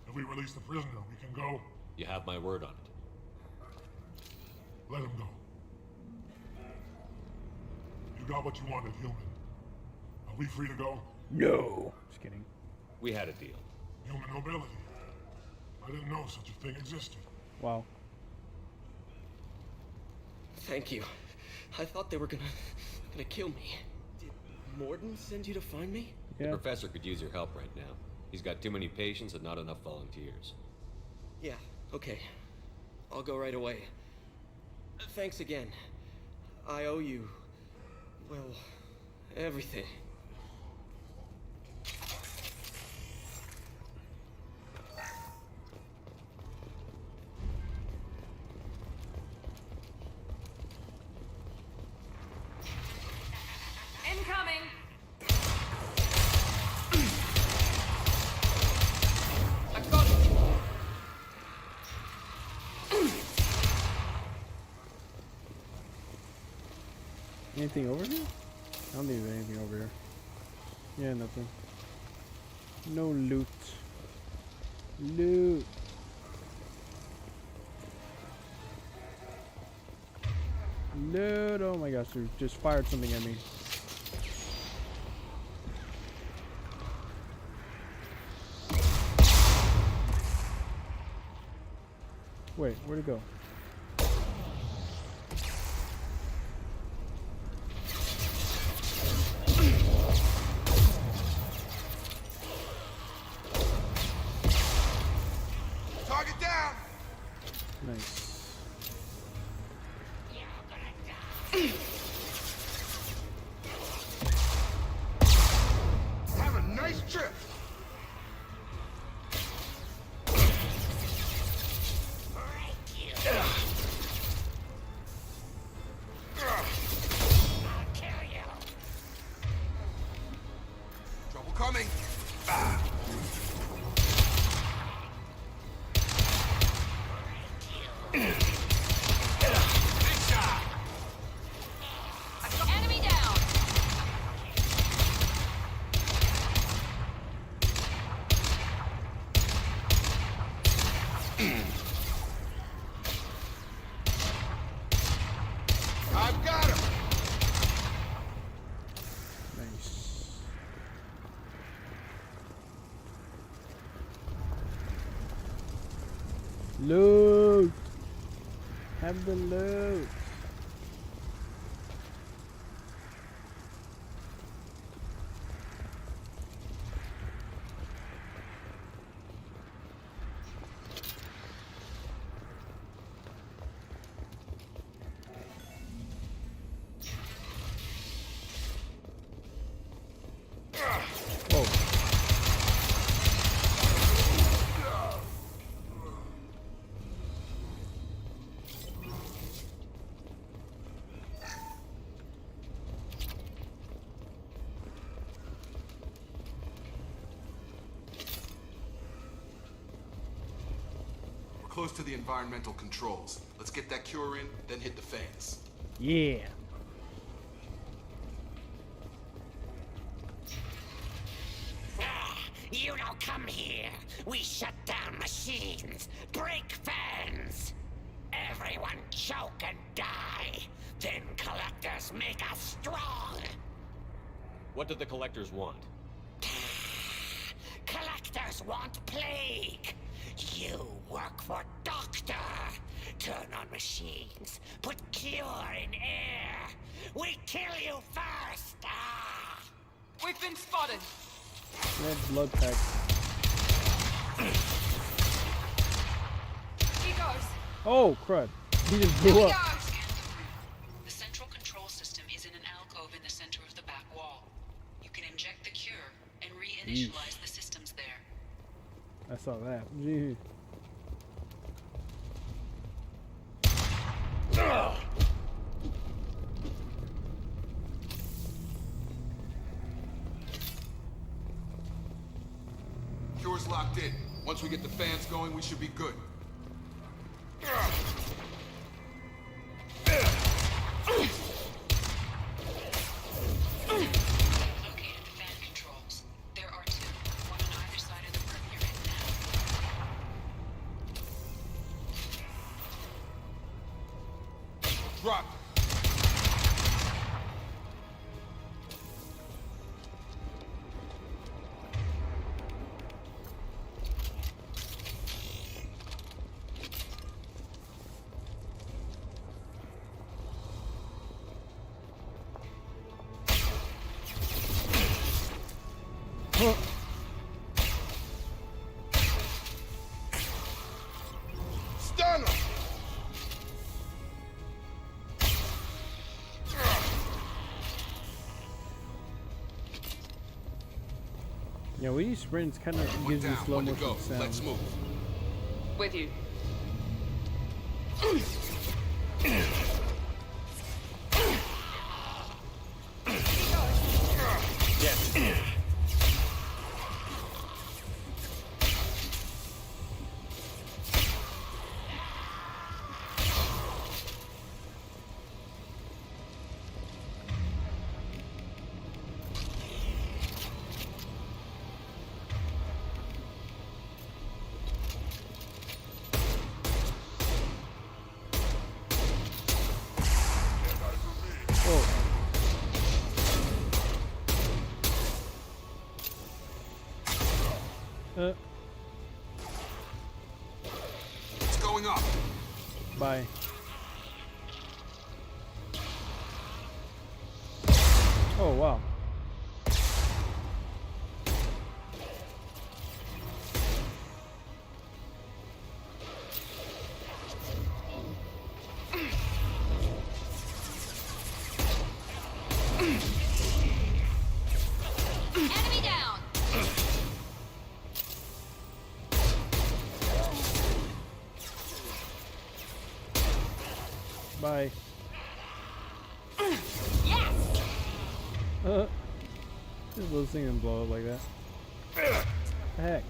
If we release the prisoner, we can go. You have my word on it. Let him go. You got what you wanted, human. Are we free to go? No. Just kidding. We had a deal. Human nobility. I didn't know such a thing existed. Wow. Thank you. I thought they were gonna kill me. Did Morden send you to find me? Yeah. The professor could use your help right now. He's got too many patients and not enough volunteers. Yeah, okay. I'll go right away. Thanks again. I owe you, well, everything. Incoming! I got it! Anything over here? I don't think there's anything over here. Yeah, nothing. No loot. Loot. Loot. Oh my gosh, they just fired something at me. Wait, where'd it go? Target down! Nice. Have a nice trip! Trouble coming. Ah. Enemy down! Loot! Have the loot! Close to the environmental controls. Let's get that cure in, then hit the fans. Yeah. You don't come here. We shut down machines, break fans. Everyone choke and die. Then collectors make us strong. What do the collectors want? Collectors want plague. You work for Doctor. Turn on machines. Put cure in air. We kill you first. Ah. We've been spotted. Red blood pack. He goes. Oh, crud. He just blew up. The central control system is in an alcove in the center of the back wall. You can inject the cure and reinitialize the systems there. I saw that. Gee. Cure's locked in. Once we get the fans going, we should be good. Located the fan controls. There are two, one on either side of the room you're in now. Drop. Stun him! Yeah, when you sprint, it kind of gives you slow motion sound. Let's move. With you. Yes. It's going up. Bye. Oh, wow. Enemy down. Bye. Yes. Just those things and blow up like that. Heck.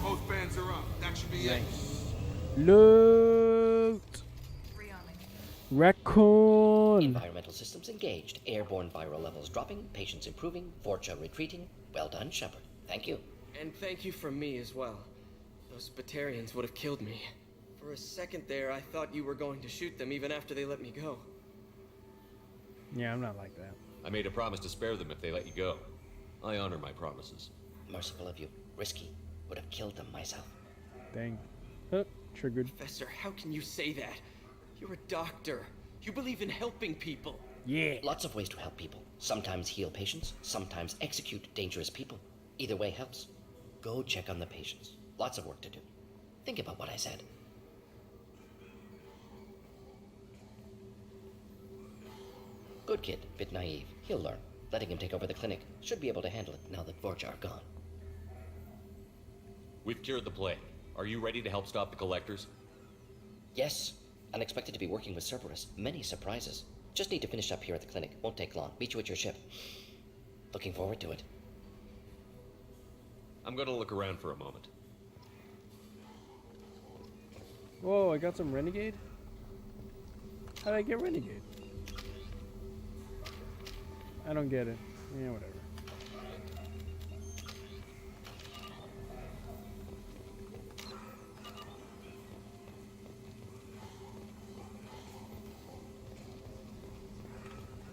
Both fans are up. That should be it. Loot! Raccoon! Environmental systems engaged. Airborne viral levels dropping. Patients improving. Vorcha retreating. Well done, Shepard. Thank you. And thank you from me as well. Those Batarians would have killed me. For For a second there, I thought you were going to shoot them even after they let me go. Yeah, I'm not like that. I made a promise to spare them if they let you go. I honor my promises. Merciful of you. Risky. Would have killed them myself. Dang. Triggered. Professor, how can you say that? You're a doctor. You believe in helping people. Yeah. Lots of ways to help people. Sometimes heal patients, sometimes execute dangerous people. Either way helps. Go check on the patients. Lots of work to do. Think about what I said. Good kid, bit naive. He'll learn. Letting him take over the clinic. Should be able to handle it now that Vorcha are gone. We've cured the plague. Are you ready to help stop the collectors? Yes. Unexpected to be working with Cerberus. Many surprises. Just need to finish up here at the clinic. Won't take long. Meet you at your ship. Looking forward to it. I'm gonna look around for a moment. Whoa, I got some Renegade? How did I get Renegade? I don't get it. Yeah, whatever.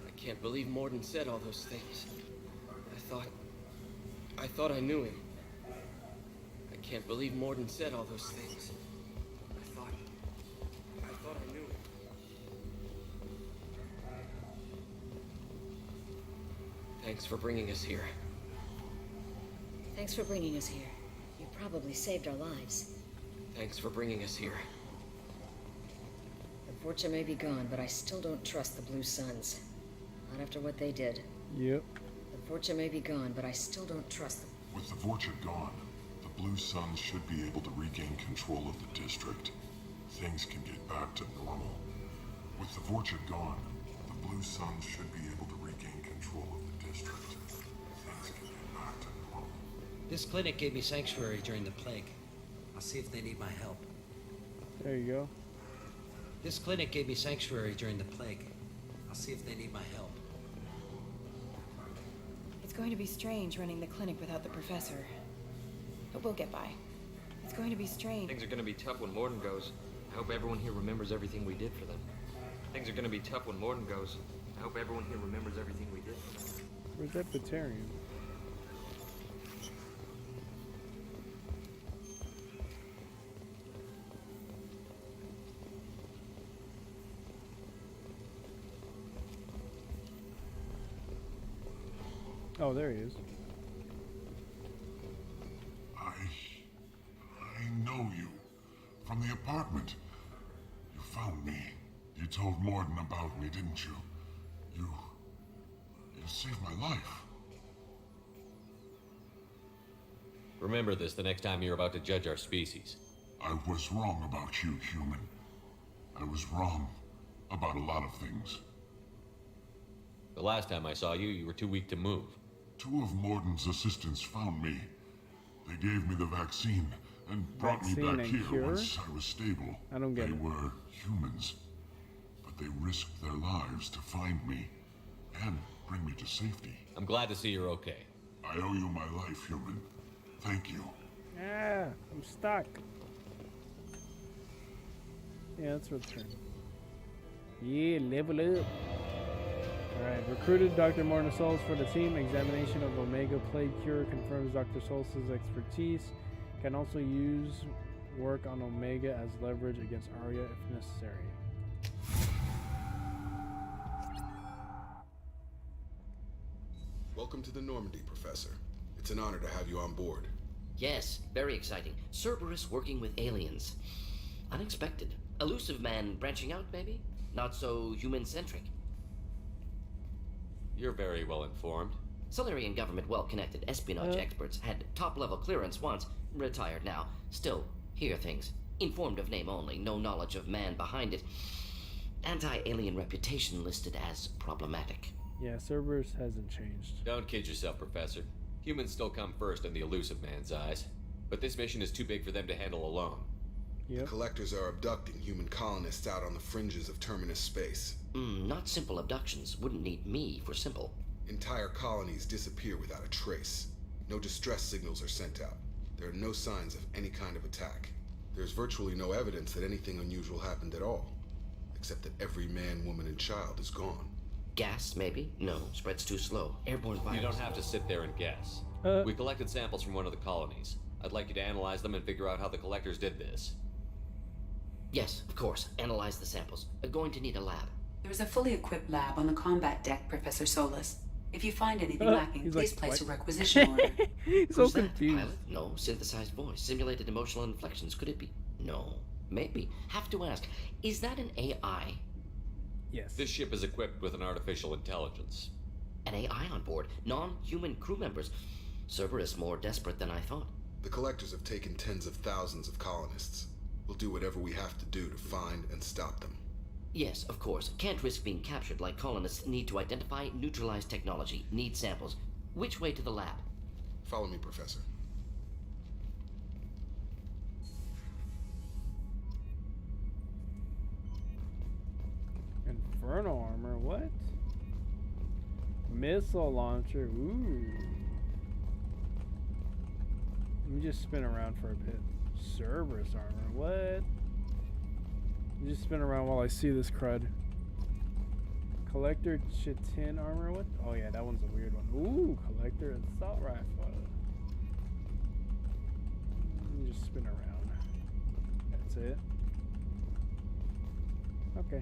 I can't believe Morden said all those things. I thought I knew him. I can't believe Morden said all those things. I thought I knew him. Thanks for bringing us here. Thanks for bringing us here. You probably saved our lives. Thanks for bringing us here. The Vorcha may be gone, but I still don't trust the Blue Suns. Not after what they did. Yep. The Vorcha may be gone, but I still don't trust them. With the Vorcha gone, the Blue Suns should be able to regain control of the district. Things can get back to normal. With the Vorcha gone, the Blue Suns should be able to regain control of the district. Things can get back to normal. This clinic gave me sanctuary during the plague. I'll see if they need my help. There you go. This clinic gave me sanctuary during the plague. I'll see if they need my help. It's going to be strange running the clinic without the professor. But we'll get by. It's going to be strange. Things are going to be tough when Morden goes. I hope everyone here remembers everything we did for them. Things are going to be tough when Morden goes. I hope everyone here remembers everything we did for them. Where's that Batarian? Oh, there he is. I know you. From the apartment. You found me. You told Morden about me, didn't you? You saved my life. Remember this the next time you're about to judge our species. I was wrong about you, human. I was wrong about a lot of things. The last time I saw you, you were too weak to move. Two of Morden's assistants found me. They gave me the vaccine and brought me back here once I was stable. I don't get it. They were humans, but they risked their lives to find me and bring me to safety. I'm glad to see you're okay. I owe you my life, human. Thank you. Ah, I'm stuck. Yeah, that's return. Yeah, level up. Alright, recruited Dr. Morden Solis for the team. Examination of Omega Plague Cure confirms Dr. Solis' expertise. Can also use work on Omega as leverage against Arya if necessary. Welcome to the Normandy, Professor. It's an honor to have you on board. Yes, very exciting. Cerberus working with aliens. Unexpected. Elusive man branching out, maybe? Not so human-centric. You're very well informed. Solarian government well-connected espionage experts had top-level clearance once, retired now. Still, hear things. Informed of name only, no knowledge of man behind it. Anti-alien reputation listed as problematic. Yeah, Cerberus hasn't changed. Don't kid yourself, Professor. Humans still come first in the elusive man's eyes. But this mission is too big for them to handle alone. The collectors are abducting human colonists out on the fringes of Terminus space. Not simple abductions. Wouldn't need me for simple. Entire colonies disappear without a trace. No distress signals are sent out. There are no signs of any kind of attack. There's virtually no evidence that anything unusual happened at all. Except that every man, woman, and child is gone. Gas, maybe? No, spreads too slow. Airborne virus. You don't have to sit there and guess. We collected samples from one of the colonies. I'd like you to analyze them and figure out how the collectors did this. Yes, of course. Analyze the samples. Going to need a lab. There's a fully equipped lab on the combat deck, Professor Solis. If you find anything lacking, please place a requisition order. He's so Who's that? confused. Pilot? No. Synthesized voice. Simulated emotional inflections. Could it be? No. Maybe. Have to ask. Is that an AI? Yes. This ship is equipped with an artificial intelligence. An AI on board. Non-human crew members. Cerberus more desperate than I thought. The collectors have taken tens of thousands of colonists. We'll do whatever we have to do to find and stop them. Yes, of course. Can't risk being captured like colonists. Need to identify, neutralize technology. Need samples. Which way to the lab? Follow me, Professor. Inferno armor, what? Missile launcher, ooh. Let me just spin around for a bit. Cerberus armor, what? Let me just spin around while I see this crud. Collector chitin armor, what? Oh yeah, that one's a weird one. Ooh, collector assault rifle. Let me just spin around. That's it. Okay.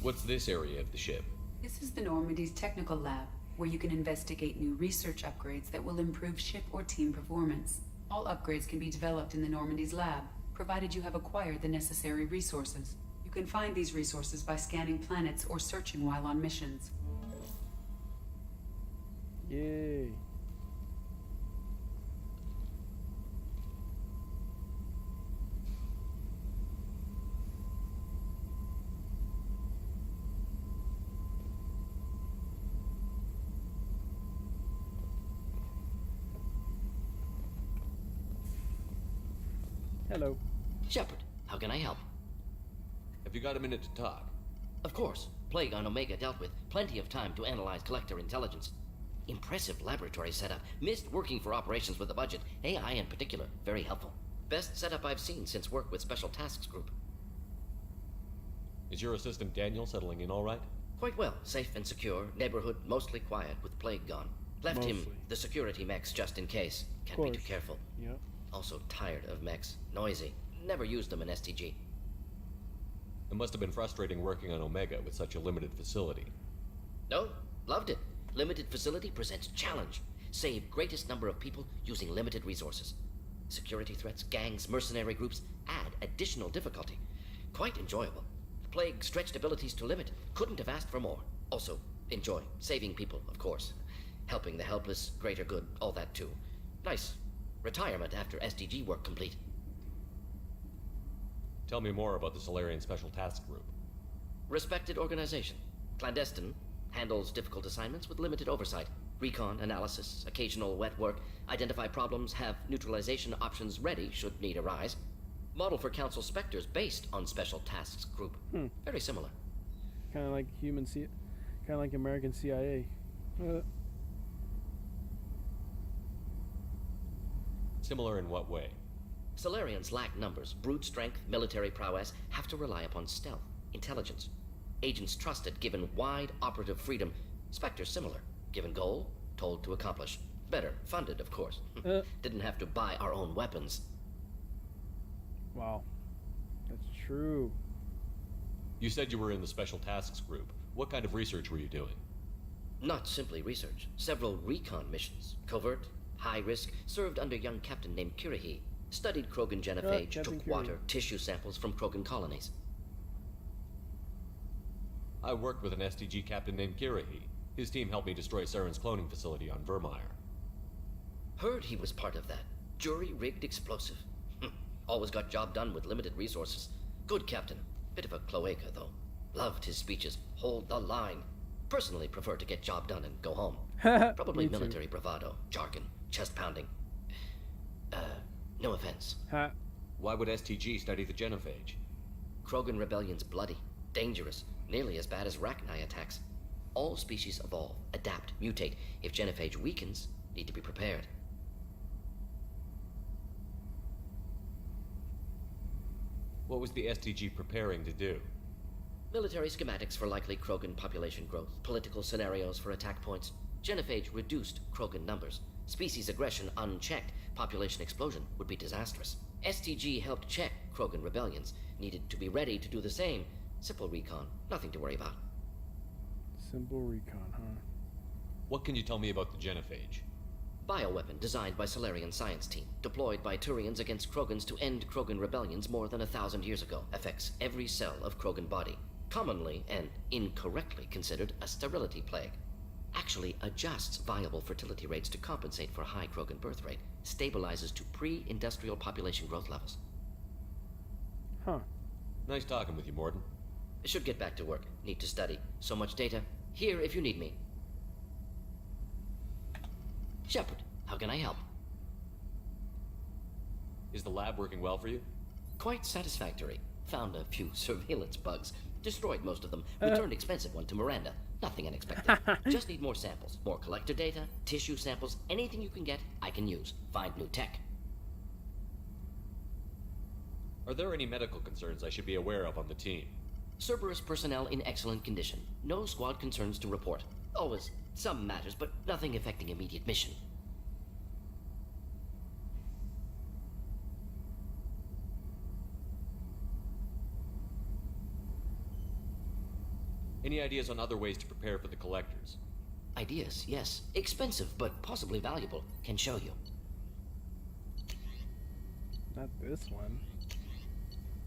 What's this area of the ship? This is the Normandy's technical lab, where you can investigate new research upgrades that will improve ship or team performance. All upgrades can be developed in the Normandy's lab, provided you have acquired the necessary resources. You can find these resources by scanning planets or searching while on missions. Yay. Hello. Shepard, how can I help? Have you got a minute to talk? Of course. Plague on Omega dealt with. Plenty of time to analyze collector intelligence. Impressive laboratory setup. Missed working for operations with a budget. AI in particular. Very helpful. Best setup I've seen since work with Special Tasks Group. Is your assistant Daniel settling in all right? Quite well. Safe and secure. Neighborhood mostly quiet with Plague gone. Left him the security mechs just in case. Can't be too careful. Yep. Also tired of mechs. Noisy. Never used them in STG. It must have been frustrating working on Omega with such a limited facility. No, loved it. Limited facility presents challenge. Save greatest number of people using limited resources. Security threats, gangs, mercenary groups add additional difficulty. Quite enjoyable. Plague stretched abilities to limit. Couldn't have asked for more. Also, enjoy. Saving people, of course. Helping the helpless, greater good, all that too. Nice. Retirement after SDG work complete. Tell me more about the Solarian Special Task Group. Respected organization. Clandestine. Handles difficult assignments with limited oversight. Recon, analysis, occasional wet work. Identify problems, have neutralization options ready should need arise. Model for Council Spectres based on Special Tasks Group. Very similar. Kind of like kind of like American CIA. Similar in what way? Solarians lack numbers, brute strength, military prowess, have to rely upon stealth, intelligence. Agents trusted, given wide operative freedom. Spectres similar, given goal, told to accomplish. Better, funded, of course. Didn't have to buy our own weapons. Wow. That's true. You said you were in the Special Tasks Group. What kind of research were you doing? Not simply research. Several recon missions. Covert, high risk, served under young captain named Kirahi. Studied Krogan genophage, took water, tissue samples from Krogan colonies. I worked with an STG captain named Kirahi. His team helped me destroy Saren's cloning facility on Vermeer. Heard he was part of that. Jury-rigged explosive. Always got job done with limited resources. Good captain. Bit of a cloaca, though. Loved his speeches. Hold the line. Personally prefer to get job done and go home. Probably military bravado, jargon, chest pounding. No offense. Why would STG study the genophage? Krogan rebellion's bloody, dangerous, nearly as bad as Rachni attacks. All species evolve, adapt, mutate. If genophage weakens, need to be prepared. What was the STG preparing to do? Military schematics for likely Krogan population growth, political scenarios for attack points. Genophage reduced Krogan numbers. Species aggression unchecked, population explosion would be disastrous. STG helped check Krogan rebellions, needed to be ready to do the same. Simple recon, nothing to worry about. Simple recon, huh? What can you tell me about the genophage? Bioweapon designed by Solarian science team, deployed by Turians against Krogans to end Krogan rebellions more than 1,000 years ago. Affects every cell of Krogan body. Commonly and incorrectly considered a sterility plague. Actually adjusts viable fertility rates to compensate for a high Krogan birth rate. Stabilizes to pre-industrial population growth levels. Huh. Nice talking with you, Mordin. Should get back to work. Need to study. So much data. Here if you need me. Shepard, how can I help? Is the lab working well for you? Quite satisfactory. Found a few surveillance bugs. Destroyed most of them. Returned expensive one to Miranda. Nothing unexpected. Just need more samples. More collector data, tissue samples, anything you can get, I can use. Find new tech. Are there any medical concerns I should be aware of on the team? Cerberus personnel in excellent condition. No squad concerns to report. Always some matters, but nothing affecting immediate mission. Any ideas on other ways to prepare for the collectors? Ideas, yes. Expensive, but possibly valuable. Can show you. Not this one.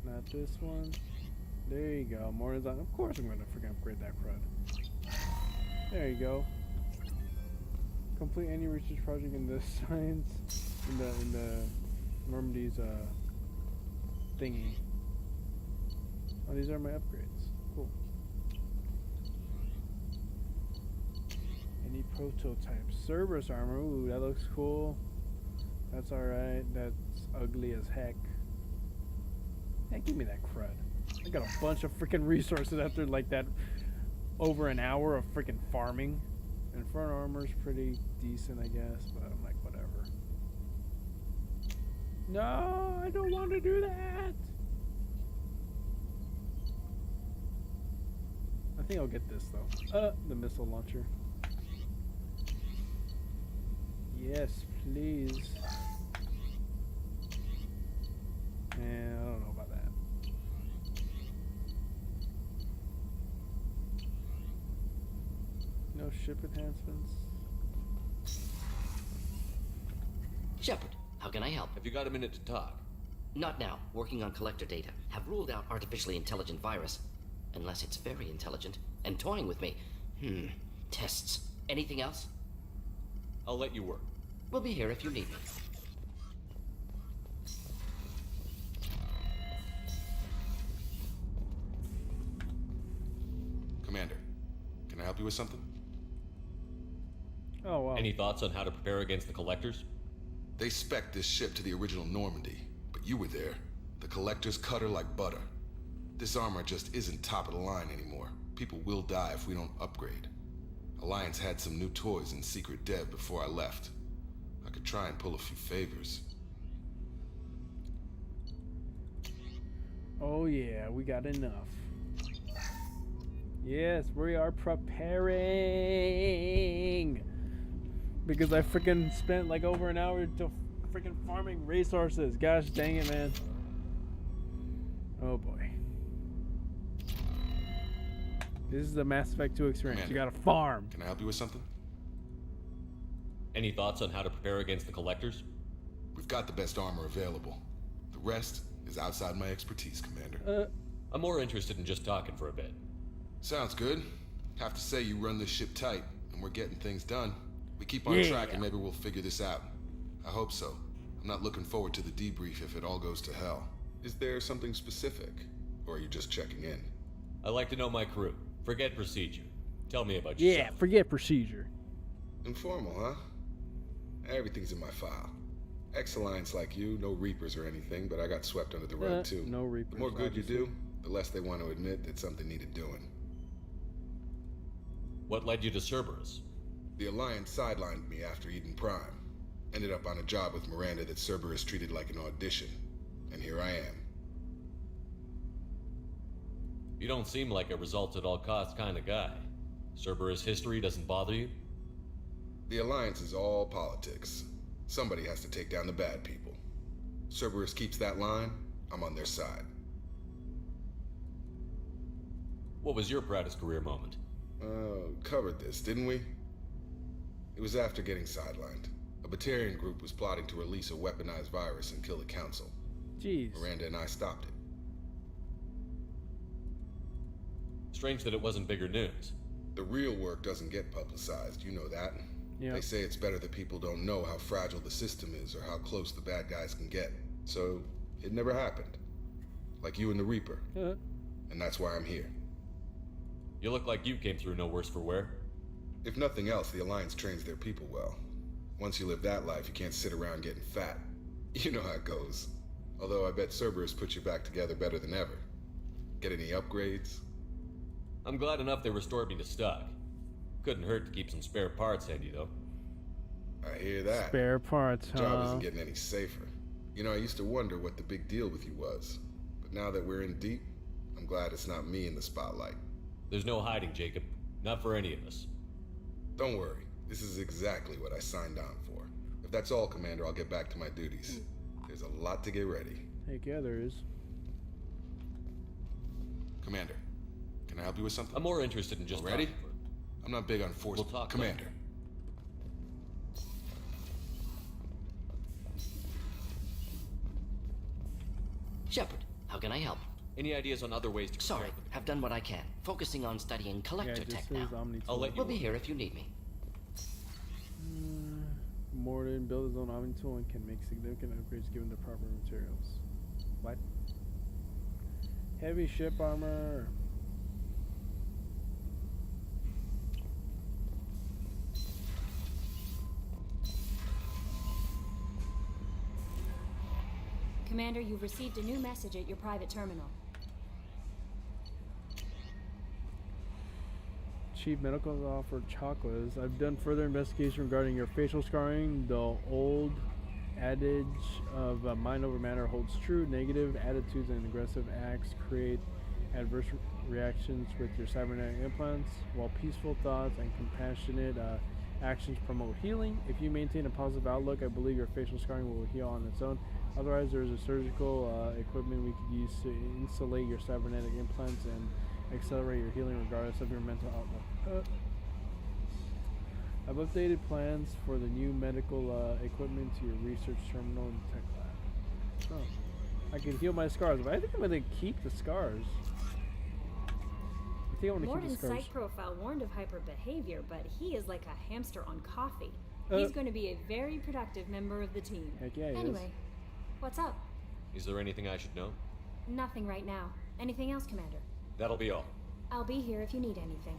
Not this one. There you go. More design. Of course I'm going to freaking upgrade that crud. There you go. Complete any research project in the science in the Normandy's thingy. Oh, these are my upgrades. Cool. Any prototypes? Cerberus armor. Ooh, that looks cool. That's alright. That's ugly as heck. Hey, give me that crud. I got a bunch of freaking resources after like that over an hour of freaking farming. And front armor's pretty decent, I guess, but I'm like, whatever. No, I don't want to do that. I think I'll get this though. The missile launcher. Yes, please. And I don't know about that. No ship enhancements. Shepard, how can I help? Have you got a minute to talk? Not now. Working on collector data. Have ruled out artificially intelligent virus. Unless it's very intelligent. And toying with me. Tests. Anything else? I'll let you work. We'll be here if you need me. Commander, can I help you with something? Oh, wow. Any thoughts on how to prepare against the collectors? They spec'd this ship to the original Normandy, but you were there. The collectors cut her like butter. This armor just isn't top of the line anymore. People will die if we don't upgrade. Alliance had some new toys in secret dev before I left. I could try and pull a few favors. Oh yeah, we got enough. Yes, we are preparing. Because I freaking spent like over an hour to freaking farming resources. Gosh dang it, man. Oh boy. This is the Mass Effect 2 experience. Commander, You gotta farm. Can I help you with something? Any thoughts on how to prepare against the collectors? We've got the best armor available. The rest is outside my expertise, Commander. I'm more interested in just talking for a bit. Sounds good. Have to say you run this ship tight, and we're getting things done. We keep on track and maybe we'll figure this out. I hope so. I'm not looking forward to the debrief if it all goes to hell. Is there something specific? Or are you just checking in? I like to know my crew. Forget procedure. Tell me about yourself. Yeah, forget procedure. Informal, huh? Everything's in my file. Ex-Alliance like you, no Reapers or anything, but I got swept under the rug too. No Reapers. The more good obviously. you do, the less they want to admit that something needed doing. What led you to Cerberus? The Alliance sidelined me after Eden Prime. Ended up on a job with Miranda that Cerberus treated like an audition. And here I am. You don't seem like a results-at-all-costs kind of guy. Cerberus history doesn't bother you? The Alliance is all politics. Somebody has to take down the bad people. Cerberus keeps that line, I'm on their side. What was your proudest career moment? Covered this, didn't we? It was after getting sidelined. A Batarian group was plotting to release a weaponized virus and kill the Council. Jeez. Miranda and I stopped it. Strange that it wasn't bigger news. The real work doesn't get publicized, you know that. Yeah. They say it's better that people don't know how fragile the system is or how close the bad guys can get. So, it never happened. Like you and the Reaper. And that's why I'm here. You look like you came through no worse for wear. If nothing else, the Alliance trains their people well. Once you live that life, you can't sit around getting fat. You know how it goes. Although I bet Cerberus put you back together better than ever. Get any upgrades? I'm glad enough they restored me to stock. Couldn't hurt to keep some spare parts handy, though. I hear that. Spare parts, The job isn't getting any safer. You know, I used to wonder what the big deal with you was. But now that we're in deep, I'm glad it's not me in the spotlight. There's no hiding, Jacob. Not for any of us. Don't worry. This is exactly what I signed on for. If that's all, Commander, I'll get back to my duties. There's a lot to get ready. Heck yeah, there is. Commander, can I help you with something? I'm more interested in just ready? talking I'm not big on force. We'll talk Commander. later. Shepard, how can I help? Any ideas on other ways to... Sorry, have done what I can. Focusing on studying collector tech now. I'll let you... We'll be here if you need me. Mordin built his own Omni tool and can make significant upgrades given the proper materials. What? Heavy ship armor. Commander, you've received a new message at your private terminal. Chief Medical Officer Chocolates. I've done further investigation regarding your facial scarring. The old adage of mind over matter holds true. Negative attitudes and aggressive acts create adverse reactions with your cybernetic implants, while peaceful thoughts and compassionate actions promote healing. If you maintain a positive outlook, I believe your facial scarring will heal on its own. Otherwise, there is a surgical equipment we could use to insulate your cybernetic implants and accelerate your healing regardless of your mental outlook. I've updated plans for the new medical equipment to your research terminal and tech lab. Oh, I can heal my scars, but I think I'm going to keep the scars. I think I want to keep Mordin's the scars. psych profile warned of hyper behavior, but he is like a hamster on coffee. He's going to be a very productive member of the team. Heck yeah, he Anyway, what's up? Is there anything I should know? Nothing right now. Anything else, Commander? That'll be all. I'll be here if you need anything.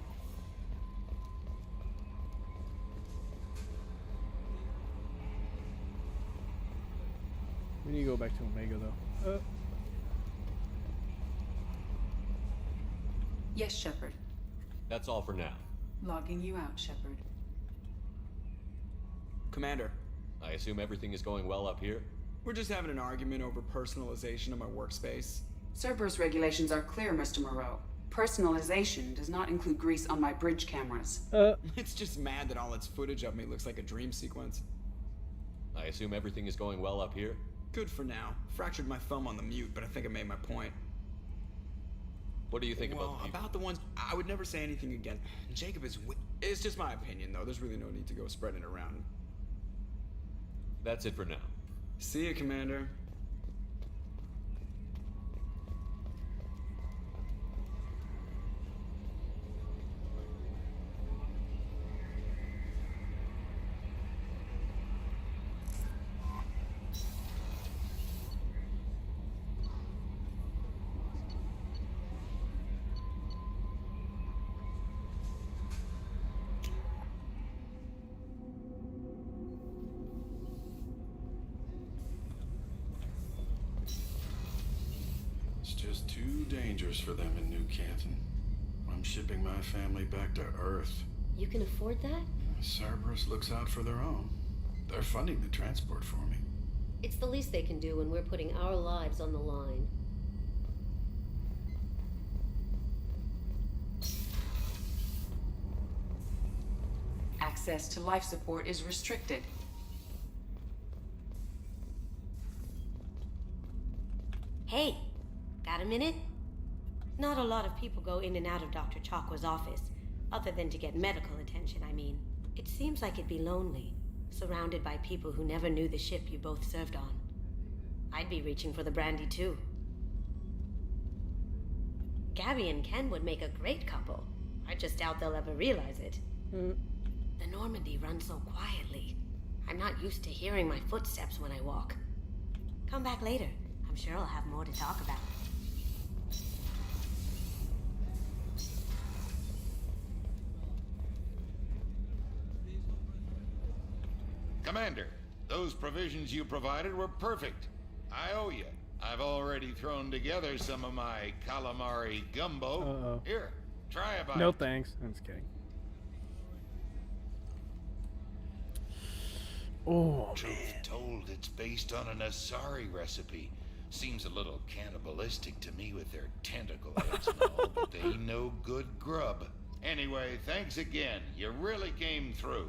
We need to go back to Omega, though. Yes, Shepard. That's all for now. Logging you out, Shepard. Commander. I assume everything is going well up here? We're just having an argument over personalization of my workspace. Cerberus regulations are clear, Mr. Moreau. Personalization does not include grease on my bridge cameras. It's just mad that all its footage of me looks like a dream sequence. I assume everything is going well up here? Good for now. Fractured my thumb on the mute, but I think I made my point. What do you think about the ones... I would never say anything again. Jacob is... It's just my opinion, though. There's really no need to go spreading it around. That's it for now. See you, Commander. Too dangerous for them in New Canton. I'm shipping my family back to Earth. You can afford that? Cerberus looks out for their own. They're funding the transport for me. It's the least they can do when we're putting our lives on the line. Access to life support is restricted. Hey, got a minute? Not a lot of people go in and out of Dr. Chakwa's office, other than to get medical attention, I mean. It seems like it'd be lonely, surrounded by people who never knew the ship you both served on. I'd be reaching for the brandy too. Gabby and Ken would make a great couple. I just doubt they'll ever realize it. The Normandy runs so quietly. I'm not used to hearing my footsteps when I walk. Come back later. I'm sure I'll have more to talk about. Commander, those provisions you provided were perfect. I owe you. I've already thrown together some of my calamari gumbo. Uh-oh. Here, try a bite. No thanks. I'm just kidding. Oh, Truth told, it's based on an Asari recipe. Seems a little cannibalistic to me with their tentacle heads and all, but they ain't no good grub. Anyway, thanks again. You really came through.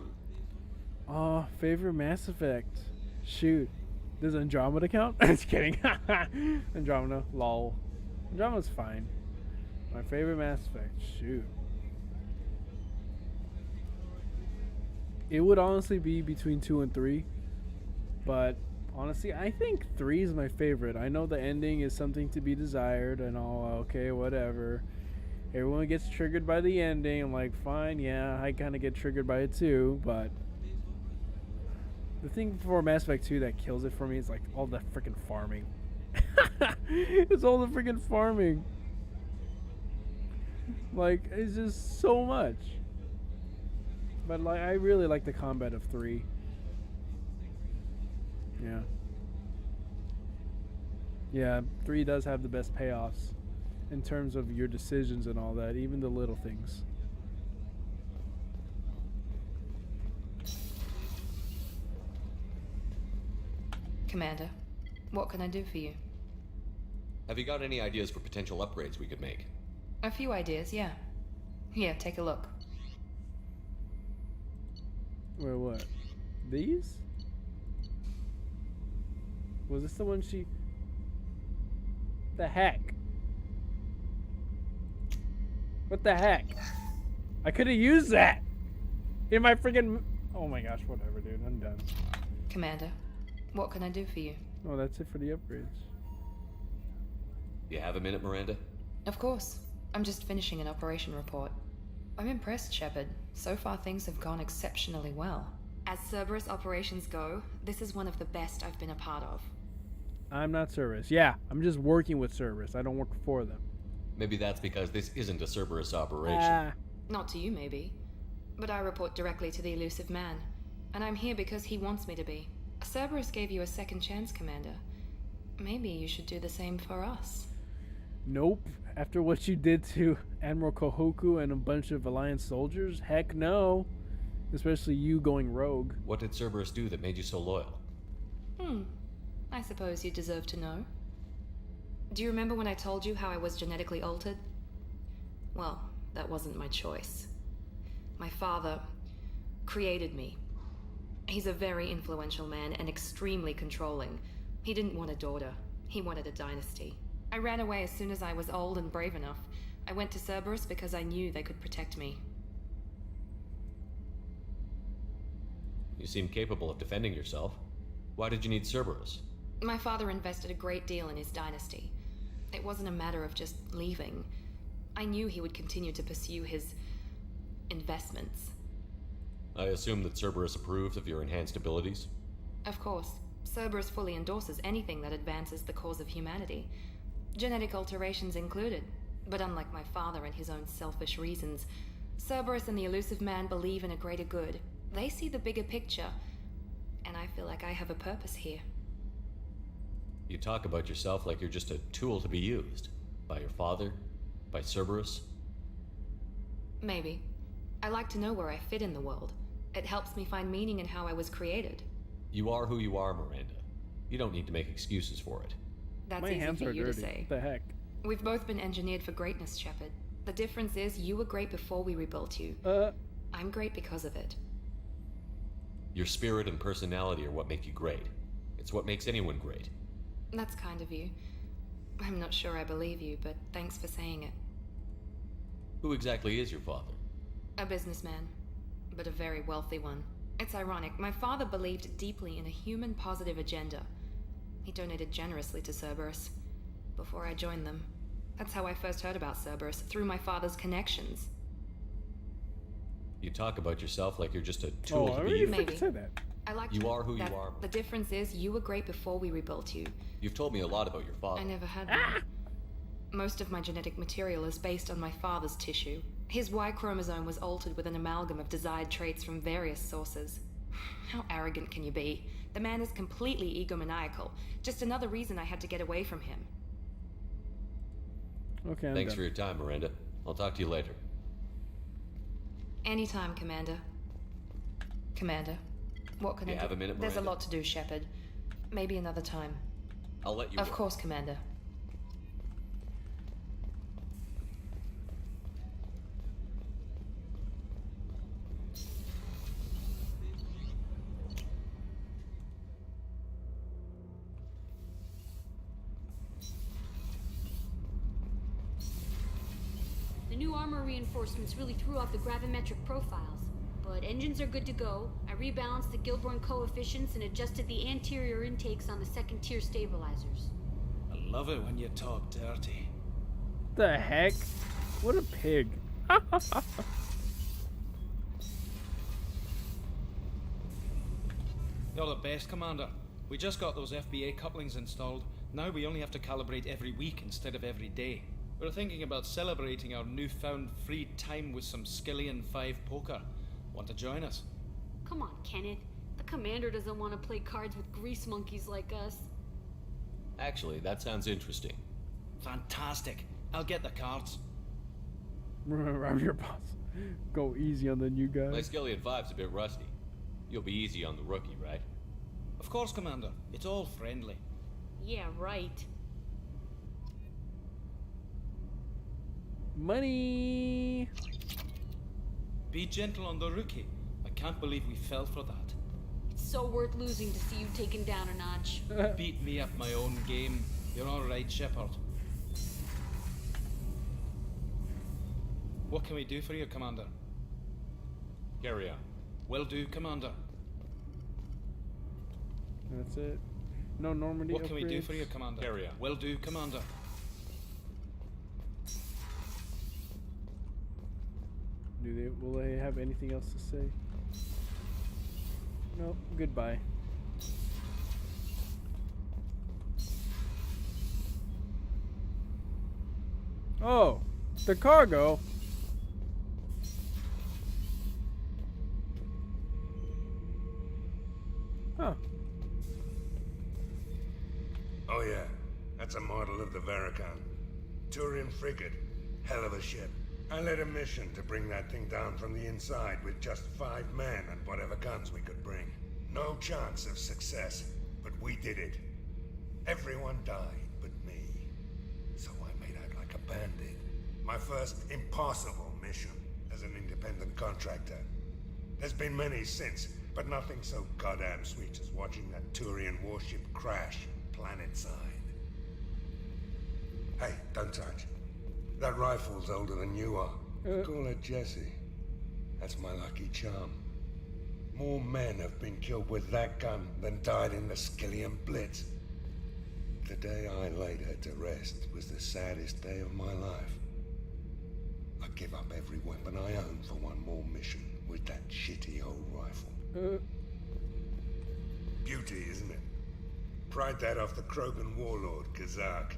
Oh, favorite Mass Effect. Shoot. Does Andromeda count? I'm just kidding. Andromeda. Lol. Andromeda's fine. My favorite Mass Effect. Shoot. It would honestly be between 2 and 3. But honestly, I think 3 is my favorite. I know the ending is something to be desired and all. Okay, whatever. Everyone gets triggered by the ending. I'm like, fine, yeah, I kind of get triggered by it too. But the thing for Mass Effect 2 that kills it for me is like all the freaking farming. It's all the freaking farming. Like, it's just so much. But like, I really like the combat of 3. Yeah. Yeah, 3 does have the best payoffs in terms of your decisions and all that, even the little things. Commander, what can I do for you? Have you got any ideas for potential upgrades we could make? A few ideas, yeah. Here, take a look. Wait, what? These? Was this the one she... The heck? What the heck? I could have used that! In my freaking... Oh my gosh, whatever, dude. I'm done. Commander, what can I do for you? Oh, that's it for the upgrades. You have a minute, Miranda? Of course. I'm just finishing an operation report. I'm impressed, Shepard. So far, things have gone exceptionally well. As Cerberus operations go, this is one of the best I've been a part of. I'm not Cerberus. Yeah, I'm just working with Cerberus. I don't work for them. Maybe that's because this isn't a Cerberus operation. Not to you, maybe. But I report directly to the Elusive Man. And I'm here because he wants me to be. Cerberus gave you a second chance, Commander. Maybe you should do the same for us. Nope. After what you did to Admiral Kohoku and a bunch of Alliance soldiers? Heck no. Especially you going rogue. What did Cerberus do that made you so loyal? I suppose you deserve to know. Do you remember when I told you how I was genetically altered? Well, that wasn't my choice. My father created me. He's a very influential man and extremely controlling. He didn't want a daughter. He wanted a dynasty. I ran away as soon as I was old and brave enough. I went to Cerberus because I knew they could protect me. You seem capable of defending yourself. Why did you need Cerberus? My father invested a great deal in his dynasty. It wasn't a matter of just leaving. I knew he would continue to pursue his investments. I assume that Cerberus approves of your enhanced abilities? Of course. Cerberus fully endorses anything that advances the cause of humanity. Genetic alterations included. But unlike my father and his own selfish reasons, Cerberus and the Elusive Man believe in a greater good. They see the bigger picture, and I feel like I have a purpose here. You talk about yourself like you're just a tool to be used. By your father? By Cerberus? Maybe. I like to know where I fit in the world. It helps me find meaning in how I was created. You are who you are, Miranda. You don't need to make excuses for it. That's My easy hands for are you dirty. to say. What the heck? We've both been engineered for greatness, Shepard. The difference is you were great before we rebuilt you. I'm great because of it. Your spirit and personality are what make you great. It's what makes anyone great. That's kind of you. I'm not sure I believe you, but thanks for saying it. Who exactly is your father? A businessman, but a very wealthy one. It's ironic. My father believed deeply in a human-positive agenda. He donated generously to Cerberus before I joined them. That's how I first heard about Cerberus, through my father's connections. You talk about yourself like you're just a tool to be really used. Maybe. said that. I like You to are who you that are. The difference is you were great before we rebuilt you. You've told me a lot about your father. I never had one. Most of my genetic material is based on my father's tissue. His Y chromosome was altered with an amalgam of desired traits from various sources. How arrogant can you be? The man is completely egomaniacal. Just another reason I had to get away from him. Okay, I'm Thanks done. for your time, Miranda. I'll talk to you later. Anytime, Commander. Commander, what can You I do? have a minute, There's a Miranda? lot to do, Shepard. Maybe another time. I'll let you Of go. course, Commander. The new armor reinforcements really threw off the gravimetric profiles. But engines are good to go. I rebalanced the Gilborn coefficients and adjusted the anterior intakes on the second-tier stabilizers. I love it when you talk dirty. The heck? What a pig. You're the best, Commander. We just got those FBA couplings installed. Now we only have to calibrate every week instead of every day. We're thinking about celebrating our newfound free time with some Skillian 5 poker. Want to join us? Come on, Kenneth. The commander doesn't want to play cards with grease monkeys like us. Actually, that sounds interesting. Fantastic. I'll get the cards. Remember, I'm your boss. Go easy on the new guy. My Skillian 5's a bit rusty. You'll be easy on the rookie, right? Of course, Commander. It's all friendly. Yeah, right. Money. Be gentle on the rookie. I can't believe we fell for that. It's so worth losing to see you taken down a notch. Beat me at my own game. You're all right, Shepard. What can we do for you, Commander? Carry on. Will do, Commander. That's it. No Normandy What can we do upgrades? for you, Commander? Carry on. Will do, Commander. Will they have anything else to say? No. Goodbye. Oh, the cargo. Huh. Oh yeah, that's a model of the Varicon. Turian frigate. Hell of a ship. I led a mission to bring that thing down from the inside with just 5 men and whatever guns we could bring. No chance of success, but we did it. Everyone died but me. So I made out like a bandit. My first impossible mission as an independent contractor. There's been many since, but nothing so goddamn sweet as watching that Turian warship crash planet-side. Hey, don't touch. That rifle's older than you are. Call her Jessie. That's my lucky charm. More men have been killed with that gun than died in the Skillian Blitz. The day I laid her to rest was the saddest day of my life. I'd give up every weapon I own for one more mission with that shitty old rifle. Beauty, isn't it? Pried that off the Krogan warlord, Kazak.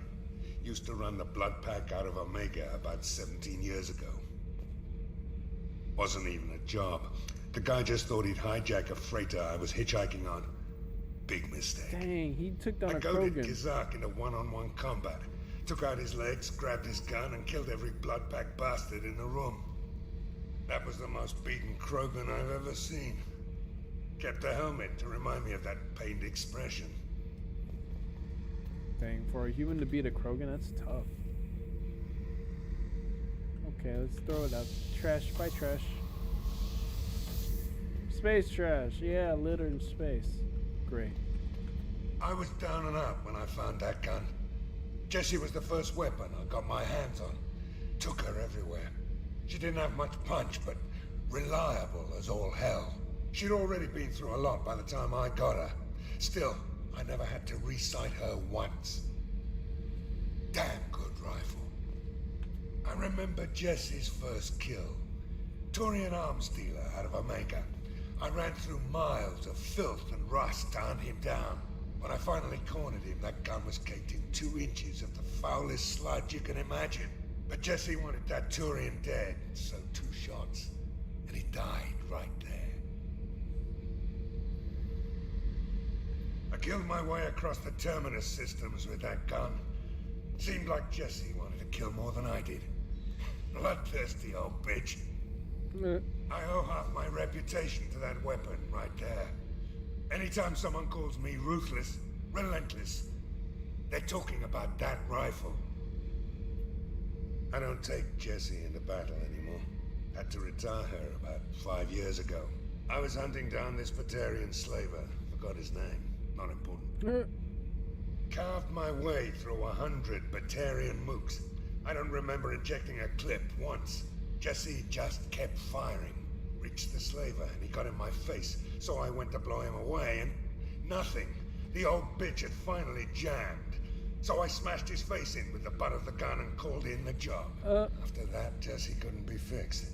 Used to run the Blood Pack out of Omega about 17 years ago. Wasn't even a job. The guy just thought he'd hijack a freighter I was hitchhiking on. Big mistake. Dang, he took down I a goaded Krogan. Kazak into one-on-one combat. Took out his legs, grabbed his gun, and killed every Blood Pack bastard in the room. That was the most beaten Krogan I've ever seen. Kept a helmet to remind me of that pained expression. Dang, for a human to beat a Krogan, that's tough. Okay, let's throw it out. Trash, by trash. Space trash, yeah, litter in space. Great. I was down and out when I found that gun. Jessie was the first weapon I got my hands on. Took her everywhere. She didn't have much punch, but reliable as all hell. She'd already been through a lot by the time I got her. Still, I never had to re-sight her once. Damn good rifle. I remember Jessie's first kill. Turian arms dealer out of Omega. I ran through miles of filth and rust to hunt him down. When I finally cornered him, that gun was caked in 2 inches of the foulest sludge you can imagine. But Jessie wanted that Turian dead, so 2 shots. And he died right there. I killed my way across the Terminus systems with that gun. Seemed like Jessie wanted to kill more than I did. Bloodthirsty old bitch. I owe half my reputation to that weapon right there. Anytime someone calls me ruthless, relentless, they're talking about that rifle. I don't take Jessie into battle anymore. Had to retire her about 5 years ago. I was hunting down this Batarian slaver. Forgot his name. Not important. Carved my way through 100 Batarian mooks. I don't remember injecting a clip once. Jessie just kept firing. Reached the slaver and he got in my face, so I went to blow him away and nothing. The old bitch had finally jammed. So I smashed his face in with the butt of the gun and called in the job. After that, Jessie couldn't be fixed.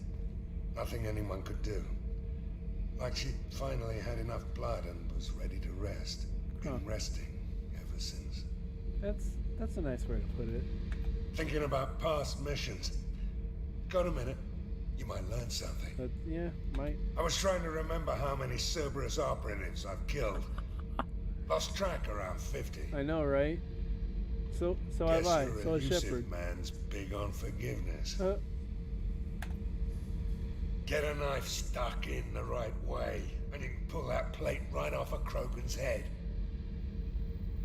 Nothing anyone could do. Like she'd finally had enough blood and was ready to rest. Been resting ever since. That's a nice way to put it. Thinking about past missions. Got a minute? You might learn something. Yeah, might. I was trying to remember how many Cerberus operatives I've killed. Lost track around 50. I know, right? So have I. So has Shepard. Man's big on forgiveness. Get a knife stuck in the right way, and you can pull that plate right off a Krogan's head.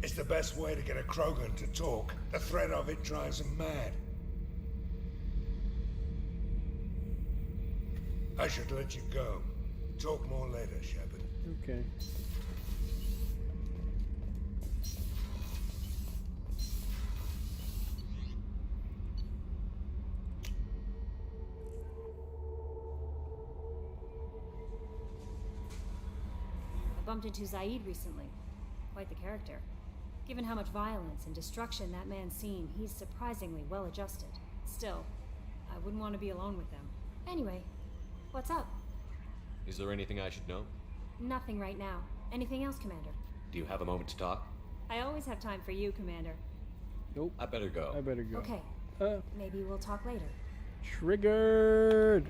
It's the best way to get a Krogan to talk. The threat of it drives him mad. I should let you go. Talk more later, Shepard. Okay. I bumped into Zaid recently. Quite the character. Given how much violence and destruction that man's seen, he's surprisingly well adjusted. Still, I wouldn't want to be alone with him. Anyway, what's up? Is there anything I should know? Nothing right now. Anything else, Commander? Do you have a moment to talk? I always have time for you, Commander. Nope. I better go. Okay. Maybe we'll talk later. Triggered!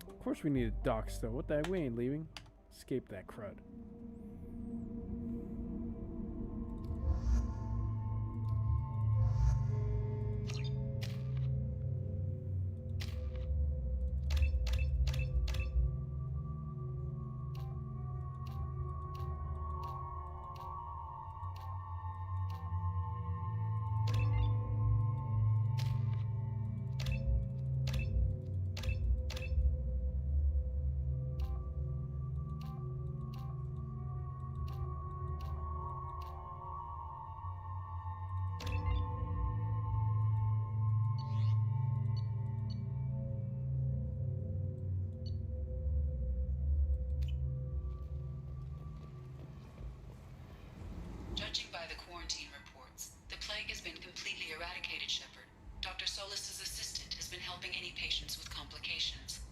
Of course we need a dock still. What the heck? We ain't leaving. Escape that crud. Judging by the quarantine reports, the plague has been completely eradicated, Shepard. Dr. Solis's assistant has been helping any patients with complications.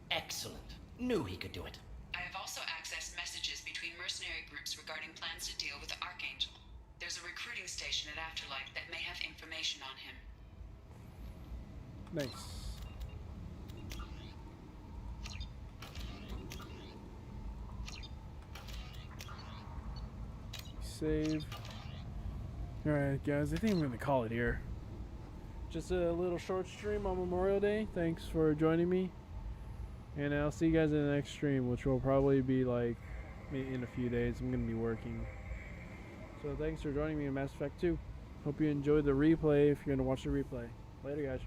Excellent. Knew he could do it. I have also accessed messages between mercenary groups regarding plans to deal with the Archangel. There's a recruiting station at Afterlight that may have information on him. Nice. Save. Alright, guys, I think I'm going to call it here. just a little short stream on Memorial Day. Thanks for joining me. And I'll see you guys in the next stream, which will probably be like in a few days. I'm going to be working. So thanks for joining me in Mass Effect 2. Hope you enjoyed the replay if you're going to watch the replay. Later, guys.